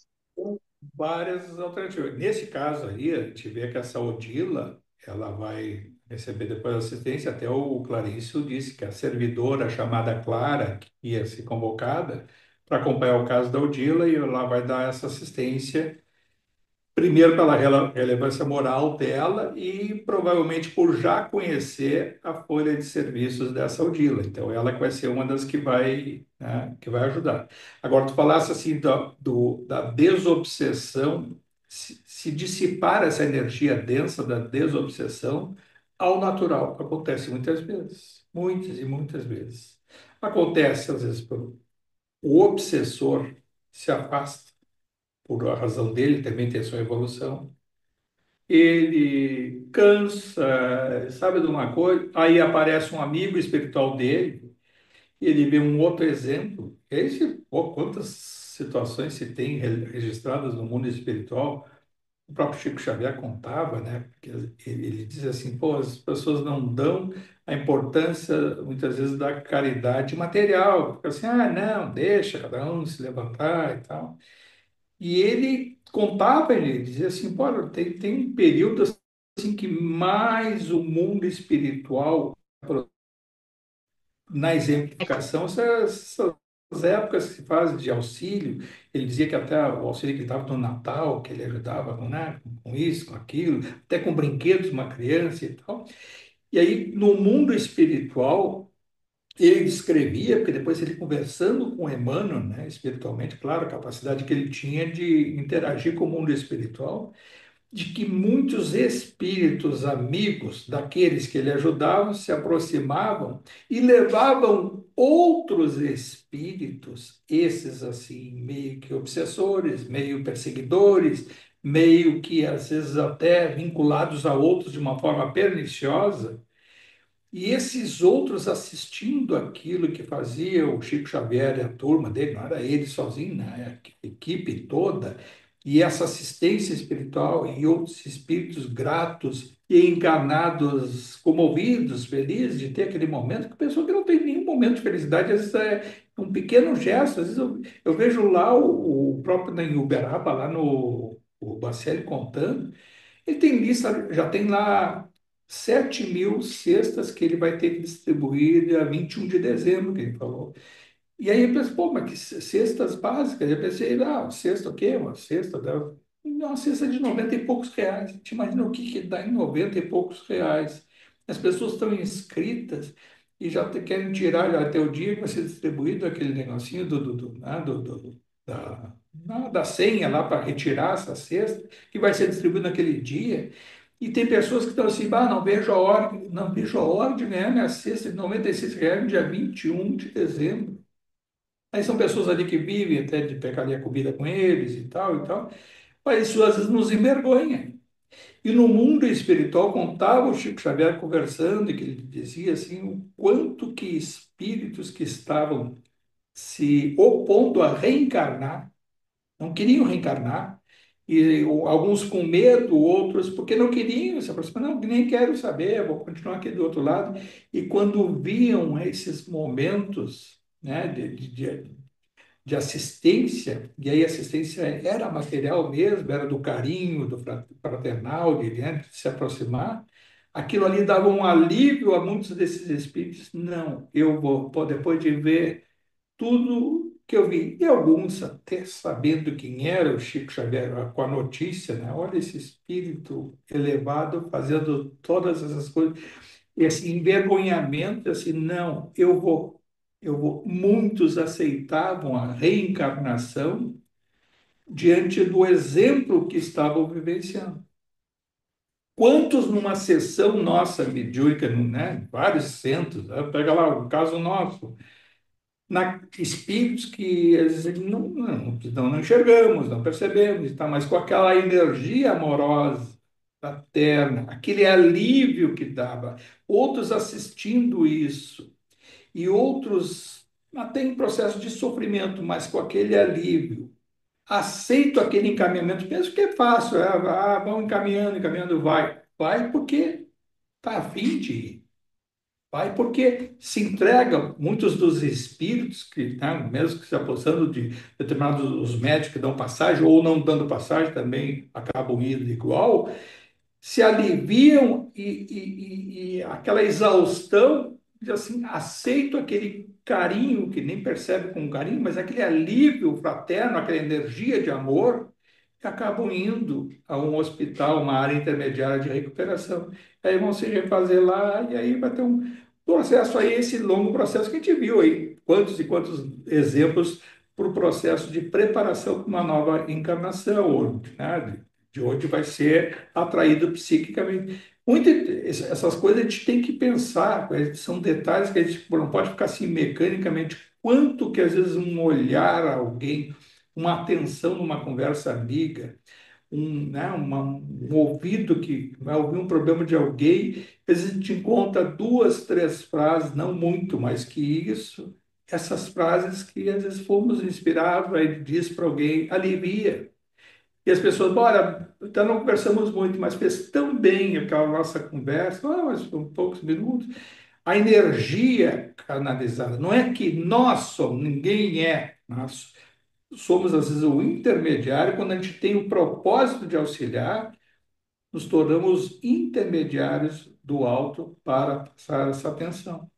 várias alternativas. Nesse caso aí, a gente vê que essa Odila, ela vai receber depois assistência, até o Clarício disse que a servidora chamada Clara, que ia ser convocada para acompanhar o caso da Odila, e ela vai dar essa assistência. Primeiro, pela relevância moral dela e provavelmente por já conhecer a folha de serviços dessa Odila. Então, ela que vai ser uma das que vai, né, que vai ajudar. Agora, tu falasse assim da desobsessão, se dissipar essa energia densa da desobsessão ao natural. Acontece muitas vezes, muitas e muitas vezes. Acontece, às vezes, o obsessor se afasta por a razão dele, também tem sua evolução. Ele cansa, sabe de uma coisa? Aí aparece um amigo espiritual dele, ele vê um outro exemplo. Pô, quantas situações se tem registradas no mundo espiritual? O próprio Chico Xavier contava, né? Porque ele diz assim, pô, as pessoas não dão a importância, muitas vezes, da caridade material. Fica assim, não, deixa cada um se levantar e tal. E ele contava, ele dizia assim, pô, tem um período assim que mais o mundo espiritual, na exemplificação, essas épocas que se fazem de auxílio, ele dizia que até o auxílio que ele dava no Natal, que ele ajudava com, né, com isso, com aquilo, até com brinquedos, uma criança e tal. E aí, no mundo espiritual, ele descrevia, porque depois ele conversando com Emmanuel, né, espiritualmente, claro, a capacidade que ele tinha de interagir com o mundo espiritual, de que muitos espíritos amigos daqueles que ele ajudavam se aproximavam e levavam outros espíritos, esses assim, meio que obsessores, meio perseguidores, meio que às vezes até vinculados a outros de uma forma perniciosa. E esses outros assistindo aquilo que fazia o Chico Xavier e a turma dele, não era ele sozinho, né? A equipe toda, e essa assistência espiritual e outros espíritos gratos e encarnados, comovidos, felizes de ter aquele momento, que pessoa que não tem nenhum momento de felicidade, às vezes é um pequeno gesto, às vezes eu vejo lá o próprio em Uberaba, lá no o Bacelli contando, ele tem lista, já tem lá 7.000 cestas que ele vai ter que distribuir dia 21 de dezembro, que ele falou. E aí eu pensei, pô, mas que cestas básicas? Eu pensei, cesta o quê? Uma cesta uma cesta de 90 e poucos reais. Te imagina o que dá em 90 e poucos reais. As pessoas estão inscritas e já querem tirar já até o dia que vai ser distribuído aquele negocinho da senha lá para retirar essa cesta, que vai ser distribuído naquele dia. E tem pessoas que estão assim, não vejo a hora, não vejo a hora de ganhar minha cesta de 96 reais no dia 21 de dezembro. Aí são pessoas ali que vivem até de pegar ali a comida com eles e tal e tal. Mas isso às vezes nos envergonha. E no mundo espiritual, contava o Chico Xavier conversando, e que ele dizia assim, o quanto que espíritos que estavam se opondo a reencarnar, não queriam reencarnar, e alguns com medo, outros porque não queriam se aproximar, não, nem quero saber, vou continuar aqui do outro lado. E quando viam esses momentos, né, de assistência, e aí a assistência era material mesmo, era do carinho, do fraternal, de se aproximar, aquilo ali dava um alívio a muitos desses espíritos. Não, eu vou, pô, depois de ver tudo que eu vi, e alguns até sabendo quem era o Chico Xavier, com a notícia, né? Olha esse espírito elevado fazendo todas essas coisas, esse envergonhamento, assim, não, eu vou, eu vou. Muitos aceitavam a reencarnação diante do exemplo que estavam vivenciando. Quantos numa sessão nossa mediúnica, né? Vários centros, né? Pega lá o caso nosso, espíritos que às vezes não enxergamos, não percebemos, tá? Mas com aquela energia amorosa, fraterna, aquele alívio que dava, outros assistindo isso, e outros até em processo de sofrimento, mas com aquele alívio. Aceito aquele encaminhamento, penso que é fácil, vão encaminhando, encaminhando, vai. Vai porque está afim de ir. Vai porque se entrega, muitos dos espíritos, que, né, mesmo que se apossando de determinados os médicos que dão passagem, ou não dando passagem, também acabam indo igual, se aliviam e aquela exaustão, diz assim, aceito aquele carinho, que nem percebe como carinho, mas aquele alívio fraterno, aquela energia de amor, e acabam indo a um hospital, uma área intermediária de recuperação. Aí vão se refazer lá, e aí vai ter um processo aí, esse longo processo que a gente viu aí, quantos e quantos exemplos para o processo de preparação para uma nova encarnação, ou, né, de onde vai ser atraído psiquicamente. Essas coisas a gente tem que pensar, são detalhes que a gente não pode ficar assim mecanicamente. Quanto que às vezes um olhar a alguém, uma atenção numa conversa amiga, um ouvido que vai ouvir um problema de alguém, às vezes a gente encontra duas, três frases, não muito mais que isso, essas frases que às vezes fomos inspirados, aí diz para alguém, alivia. E as pessoas, bora, então não conversamos muito, mas fez tão bem aquela nossa conversa, mas por poucos minutos, a energia canalizada. Não é que nós somos, ninguém é, nós somos às vezes o intermediário, quando a gente tem o propósito de auxiliar, nos tornamos intermediários do alto para passar essa atenção.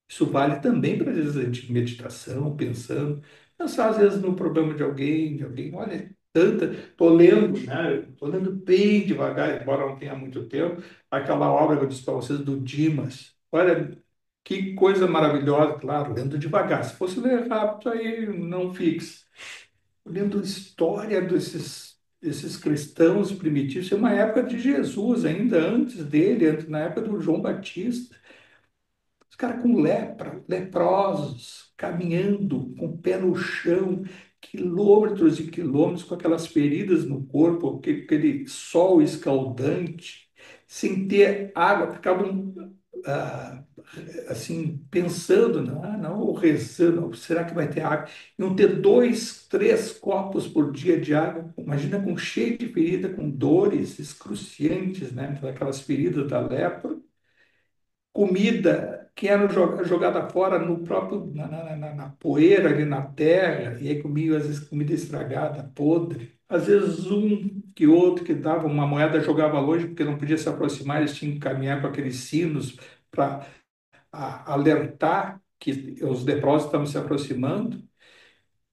Isso vale também para, às vezes, a gente meditação, pensando, pensar, às vezes, no problema de alguém, olha, estou lendo, né? Estou lendo bem devagar, embora não tenha muito tempo, aquela obra que eu disse para vocês do Dimas. Olha, que coisa maravilhosa, claro, lendo devagar. Se fosse ler rápido, aí não fixe. Lendo história desses. esses cristãos primitivos, é uma época de Jesus, ainda antes dele, na época do João Batista. Os caras com lepra, leprosos, caminhando com o pé no chão, quilômetros e quilômetros, com aquelas feridas no corpo, aquele sol escaldante, sem ter água, ficavam ah, assim, pensando, não, ou rezando, será que vai ter água? Iam ter 2, 3 copos por dia de água, imagina com cheio de ferida, com dores excruciantes, né? Aquelas feridas da lepra, comida que era jogada fora no próprio, na poeira, ali na terra, e aí comia, às vezes, comida estragada, podre. Às vezes, um que outro que dava uma moeda jogava longe, porque não podia se aproximar, eles tinham que caminhar com aqueles sinos para alertar que os leprosos estavam se aproximando.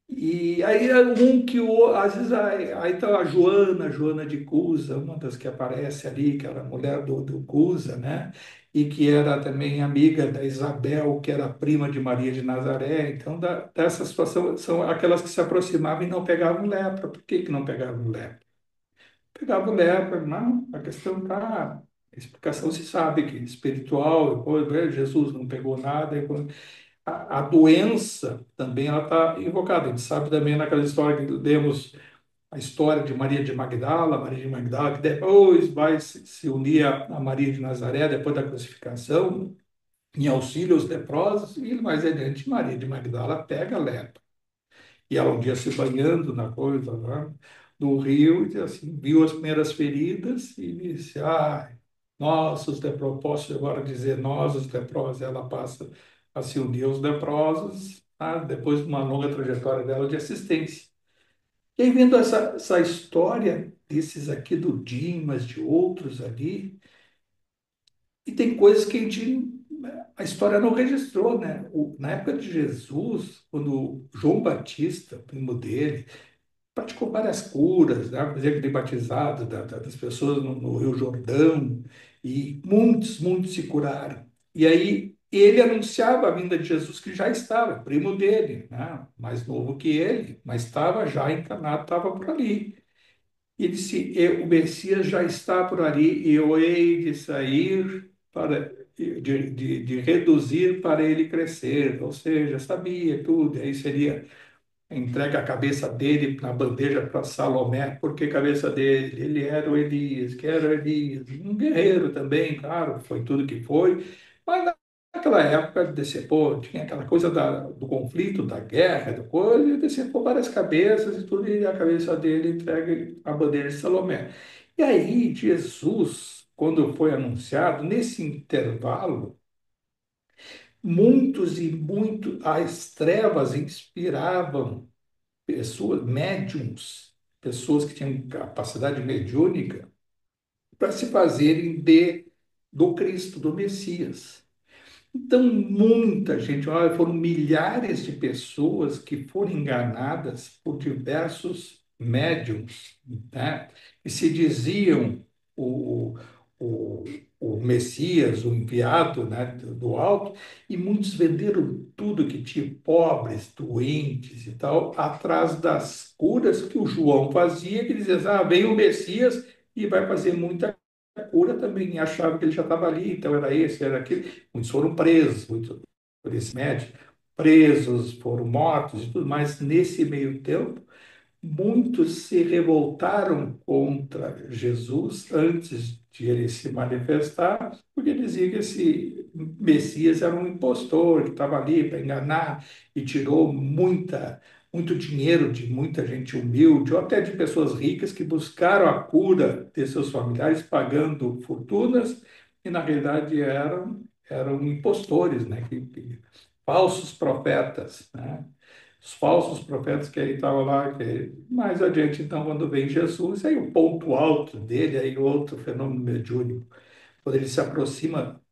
E aí um que às vezes aí tá a Joana de Cusa, uma das que aparece ali, que era a mulher do Cusa, né? E que era também amiga da Isabel, que era prima de Maria de Nazaré. Então, dessa situação, são aquelas que se aproximavam e não pegavam lepra. Por que que não pegavam lepra? Pegavam lepra, não, a questão está, a explicação se sabe que espiritual, depois, Jesus não pegou nada, a doença também ela está invocada. A gente sabe também naquela história que lemos a história de Maria de Magdala, que depois vai se unir a Maria de Nazaré, depois da crucificação, em auxílio aos leprosos, e mais adiante Maria de Magdala pega a lepra. E ela um dia se banhando na coisa, né, no rio, e assim, viu as primeiras feridas e disse, nós os leprosos, posso agora dizer nós os leprosos, ela passa a se unir aos leprosos, depois de uma longa trajetória dela de assistência. E aí, vendo essa história desses aqui do Dimas, de outros ali, e tem coisas que a história não registrou, né? Na época de Jesus, quando João Batista, primo dele, praticou várias curas, né? Fazia aquele batizado das pessoas no Rio Jordão, e muitos se curaram. E aí ele anunciava a vinda de Jesus, que já estava, primo dele, né? Mais novo que ele, mas estava já encarnado, estava por ali. E ele disse: O Messias já está por ali, e eu hei de sair para de reduzir para ele crescer. Ou seja, sabia tudo, e aí seria entrega a cabeça dele na bandeja para Salomé, porque a cabeça dele, ele era o Elias, que era o Elias, um guerreiro também, claro, foi tudo que foi, mas naquela época decepou, tinha aquela coisa do conflito, da guerra, do coisa, e decepou várias cabeças e tudo, e a cabeça dele entrega a bandeja de Salomé. E aí, Jesus, quando foi anunciado, nesse intervalo, as trevas inspiravam pessoas, médiums, pessoas que tinham capacidade mediúnica, para se fazerem do Cristo, do Messias. Então, muita gente, olha, foram milhares de pessoas que foram enganadas por diversos médiums, né? Que se diziam o, o, o Messias, o enviado, né, do alto, e muitos venderam tudo que tinha, pobres, doentes e tal, atrás das curas que o João fazia, que dizia, vem o Messias e vai fazer muita cura também, e achava que ele já estava ali, então era esse, era aquele. Muitos foram presos, muitos por esse médico, presos, foram mortos e tudo mais. Nesse meio tempo, muitos se revoltaram contra Jesus antes de ele se manifestar, porque diziam que esse Messias era um impostor, que estava ali para enganar e tirou muito dinheiro de muita gente humilde, ou até de pessoas ricas que buscaram a cura de seus familiares pagando fortunas, e na realidade eram impostores, né? Falsos profetas, né? Os falsos profetas que aí estavam lá, que mais adiante, então, quando vem Jesus, aí o ponto alto dele, aí outro fenômeno mediúnico, quando ele se aproxima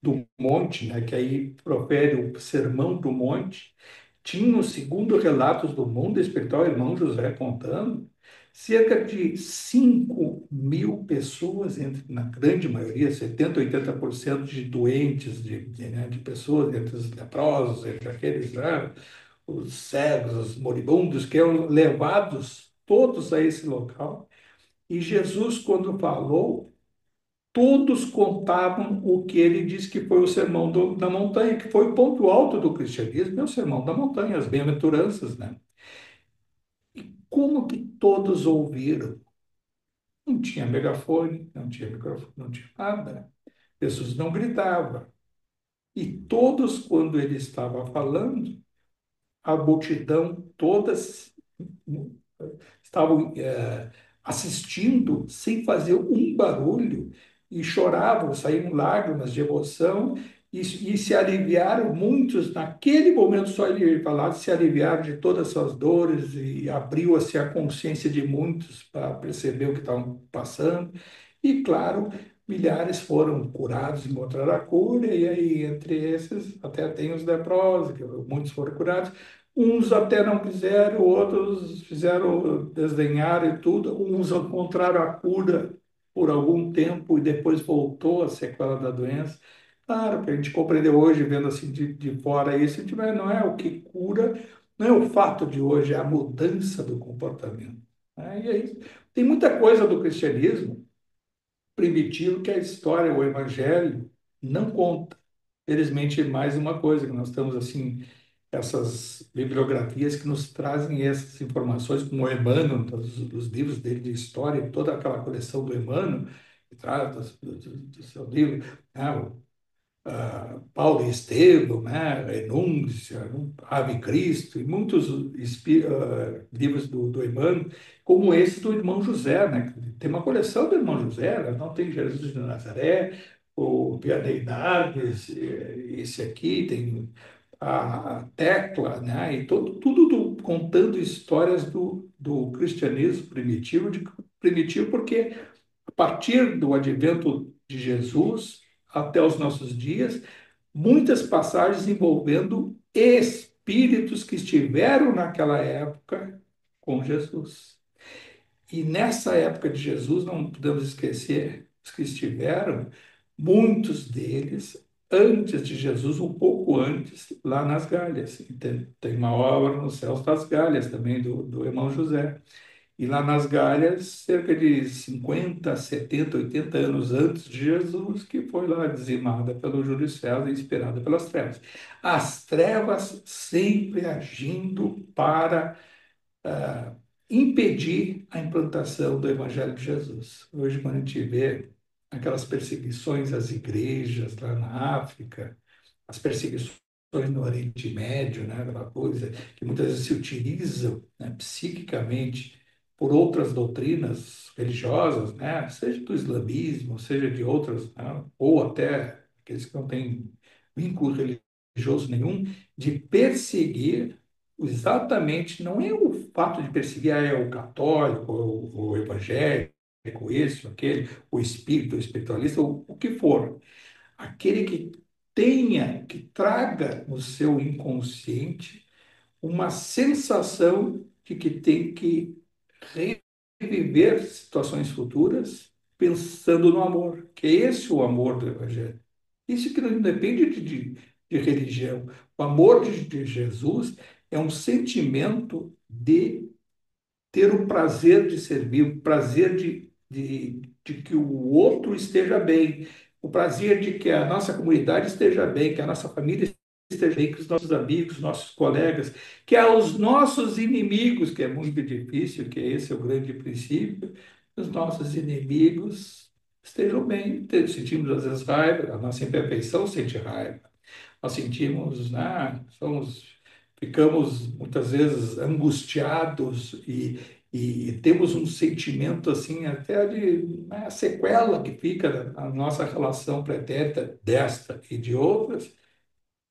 do monte, né, que aí profere o sermão do monte, tinha, segundo relatos do mundo espiritual, irmão José contando, cerca de 5.000 pessoas, na grande maioria, 70, 80% de doentes, né, de pessoas, entre os leprosos, entre aqueles, né, os cegos, os moribundos, que eram levados todos a esse local. E Jesus, quando falou, todos contavam o que ele disse que foi o sermão da montanha, que foi o ponto alto do cristianismo, é o sermão da montanha, as bem-aventuranças, né? Como que todos ouviram? Não tinha megafone, não tinha microfone, não tinha nada. Jesus não gritava. E todos, quando ele estava falando, a multidão, todas estavam assistindo sem fazer um barulho e choravam, saíam lágrimas de emoção e se aliviaram, muitos naquele momento só ele falar, se aliviaram de todas as suas dores e abriu-se a consciência de muitos para perceber o que estavam passando. E claro, milhares foram curados, encontraram a cura, e aí entre esses até tem os leprosos, que muitos foram curados. Uns até não quiseram, outros fizeram, desdenharam e tudo. Uns encontraram a cura por algum tempo e depois voltou a sequela da doença. Claro que a gente compreendeu hoje, vendo assim de fora isso, não é o que cura, não é o fato de hoje, é a mudança do comportamento. Né? E aí, tem muita coisa do cristianismo primitivo que a história, o evangelho, não conta. Felizmente, mais uma coisa, que nós estamos assim essas bibliografias que nos trazem essas informações, como o Emmanuel, dos livros dele de história, toda aquela coleção do Emmanuel, que traz do seu livro, né, Paulo e Estevão, né, Renúncia, Ave Cristo, e muitos livros do Emmanuel, como esse do irmão José, né? Tem uma coleção do irmão José, né? Não tem Jesus de Nazaré, o Vianney d'Arves, esse aqui, tem a Tecla, né? E tudo contando histórias do cristianismo primitivo, primitivo porque a partir do advento de Jesus até os nossos dias, muitas passagens envolvendo espíritos que estiveram naquela época com Jesus. E nessa época de Jesus, não podemos esquecer os que estiveram, muitos deles, antes de Jesus, um pouco antes, lá nas Galhas. E tem uma obra nos céus das Galhas também, do irmão José. E lá nas Galhas, cerca de 50, 70, 80 anos antes de Jesus, que foi lá dizimada pelo Júlio César e inspirada pelas trevas. As trevas sempre agindo para impedir a implantação do Evangelho de Jesus. Hoje, quando a gente vê aquelas perseguições às igrejas lá na África, as perseguições no Oriente Médio, né, aquela coisa que muitas vezes se utilizam, né, psiquicamente por outras doutrinas religiosas, né, seja do islamismo, seja de outras, né, ou até aqueles que não têm vínculo religioso nenhum, de perseguir exatamente, não é o fato de perseguir é o católico, o evangélico, esse, aquele, o espírito, o espiritualista, o que for. Aquele que tenha, que traga no seu inconsciente uma sensação de que tem que reviver situações futuras pensando no amor, que é esse o amor do Evangelho. Isso que não depende de religião. O amor de Jesus é um sentimento de ter o prazer de servir, o prazer de que o outro esteja bem, o prazer de que a nossa comunidade esteja bem, que a nossa família esteja bem, que os nossos amigos, nossos colegas, que aos nossos inimigos, que é muito difícil, que esse é o grande princípio, os nossos inimigos estejam bem. Sentimos às vezes raiva, a nossa imperfeição sente raiva. Nós sentimos, né, ficamos muitas vezes angustiados e temos um sentimento assim até de né, sequela que fica na nossa relação pretérita desta e de outras,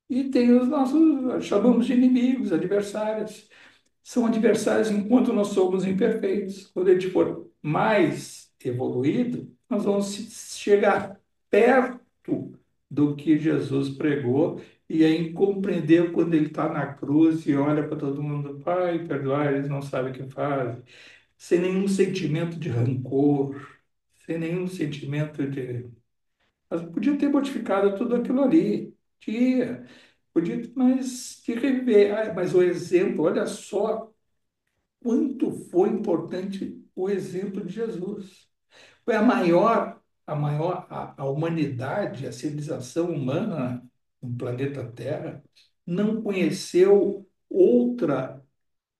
e tem os nossos, chamamos de inimigos, adversários. São adversários enquanto nós somos imperfeitos. Quando a gente for mais evoluído, nós vamos chegar perto do que Jesus pregou e aí compreender quando ele está na cruz e olha para todo mundo, Pai, perdoai, eles não sabem o que fazem, sem nenhum sentimento de rancor, sem nenhum sentimento de. Mas podia ter modificado tudo aquilo ali, podia, mas de rever. Ah, mas o exemplo, olha só quanto foi importante o exemplo de Jesus. Foi a humanidade, a civilização humana no planeta Terra não conheceu outra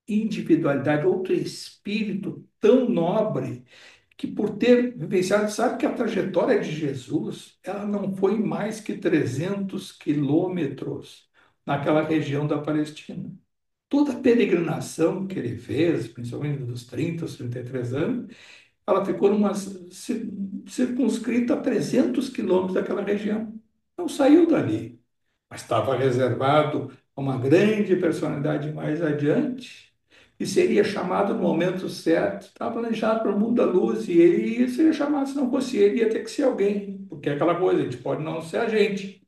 individualidade, outro espírito tão nobre que por ter vivenciado, sabe que a trajetória de Jesus, ela não foi mais que 300 quilômetros naquela região da Palestina. Toda a peregrinação que ele fez, principalmente dos 30 aos 33 anos, ela ficou circunscrita a 300 quilômetros daquela região. Não saiu dali, mas estava reservado a uma grande personalidade mais adiante, e seria chamado no momento certo, estava planejado para o mundo da luz, e ele seria chamado, se não fosse ele, ia ter que ser alguém, porque é aquela coisa, a gente pode não ser a gente,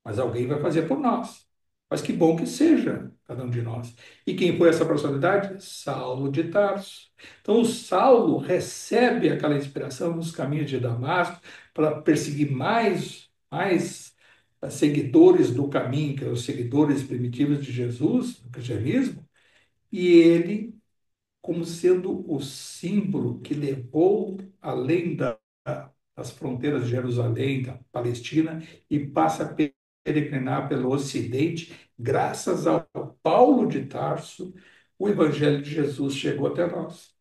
mas alguém vai fazer por nós. Mas que bom que seja cada um de nós. E quem foi essa personalidade? Saulo de Tarso. Então, o Saulo recebe aquela inspiração nos caminhos de Damasco para perseguir mais seguidores do caminho, que são os seguidores primitivos de Jesus, do cristianismo, e ele, como sendo o símbolo que levou além das fronteiras de Jerusalém, da Palestina, e passa a peregrinar pelo Ocidente, graças ao Paulo de Tarso, o Evangelho de Jesus chegou até nós.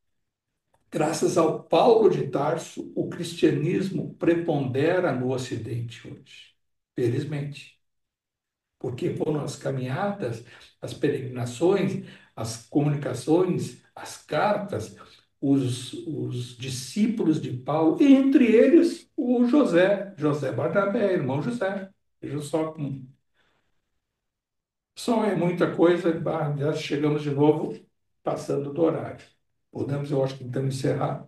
Graças ao Paulo de Tarso, o cristianismo prepondera no Ocidente hoje, felizmente, porque foram as caminhadas, as peregrinações, as comunicações, as cartas, os discípulos de Paulo, entre eles o José Barnabé, irmão José. Veja só como só é muita coisa, já chegamos de novo passando do horário. Podemos, eu acho que então encerrar.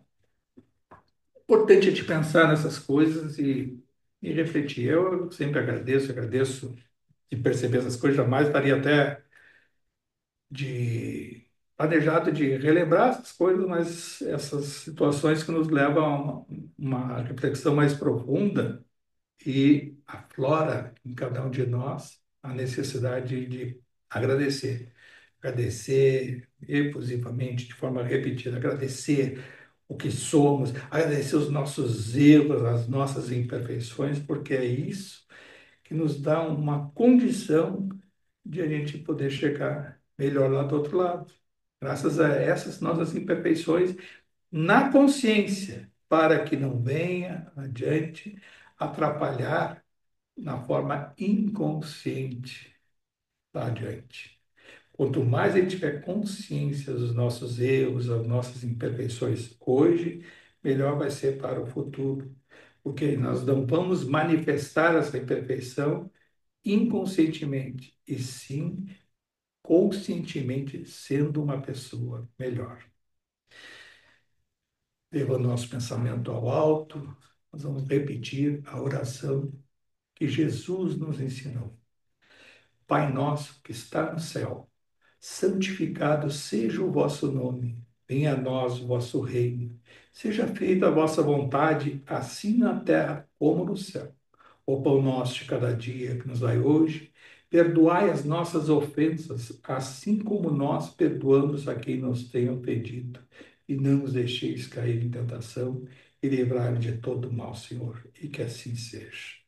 Importante a gente pensar nessas coisas e refletir. Eu sempre agradeço de perceber essas coisas, jamais estaria até de planejado de relembrar essas coisas, mas essas situações que nos levam a uma reflexão mais profunda e aflora em cada um de nós a necessidade de agradecer. Agradecer efusivamente, de forma repetida, agradecer o que somos, agradecer os nossos erros, as nossas imperfeições, porque é isso que nos dá uma condição de a gente poder chegar melhor lá do outro lado. Graças a essas nossas imperfeições na consciência, para que não venha adiante atrapalhar na forma inconsciente lá adiante. Quanto mais a gente tiver consciência dos nossos erros, das nossas imperfeições hoje, melhor vai ser para o futuro. Porque nós não vamos manifestar essa imperfeição inconscientemente, e sim conscientemente sendo uma pessoa melhor. Levando nosso pensamento ao alto, nós vamos repetir a oração que Jesus nos ensinou. Pai nosso que está no céu, santificado seja o vosso nome. Venha a nós o vosso reino. Seja feita a vossa vontade, assim na terra como no céu. O pão nosso de cada dia que nos dai hoje, perdoai as nossas ofensas, assim como nós perdoamos a quem nos tem ofendido. E não nos deixeis cair em tentação, e livrai-nos de todo mal, Senhor, e que assim seja.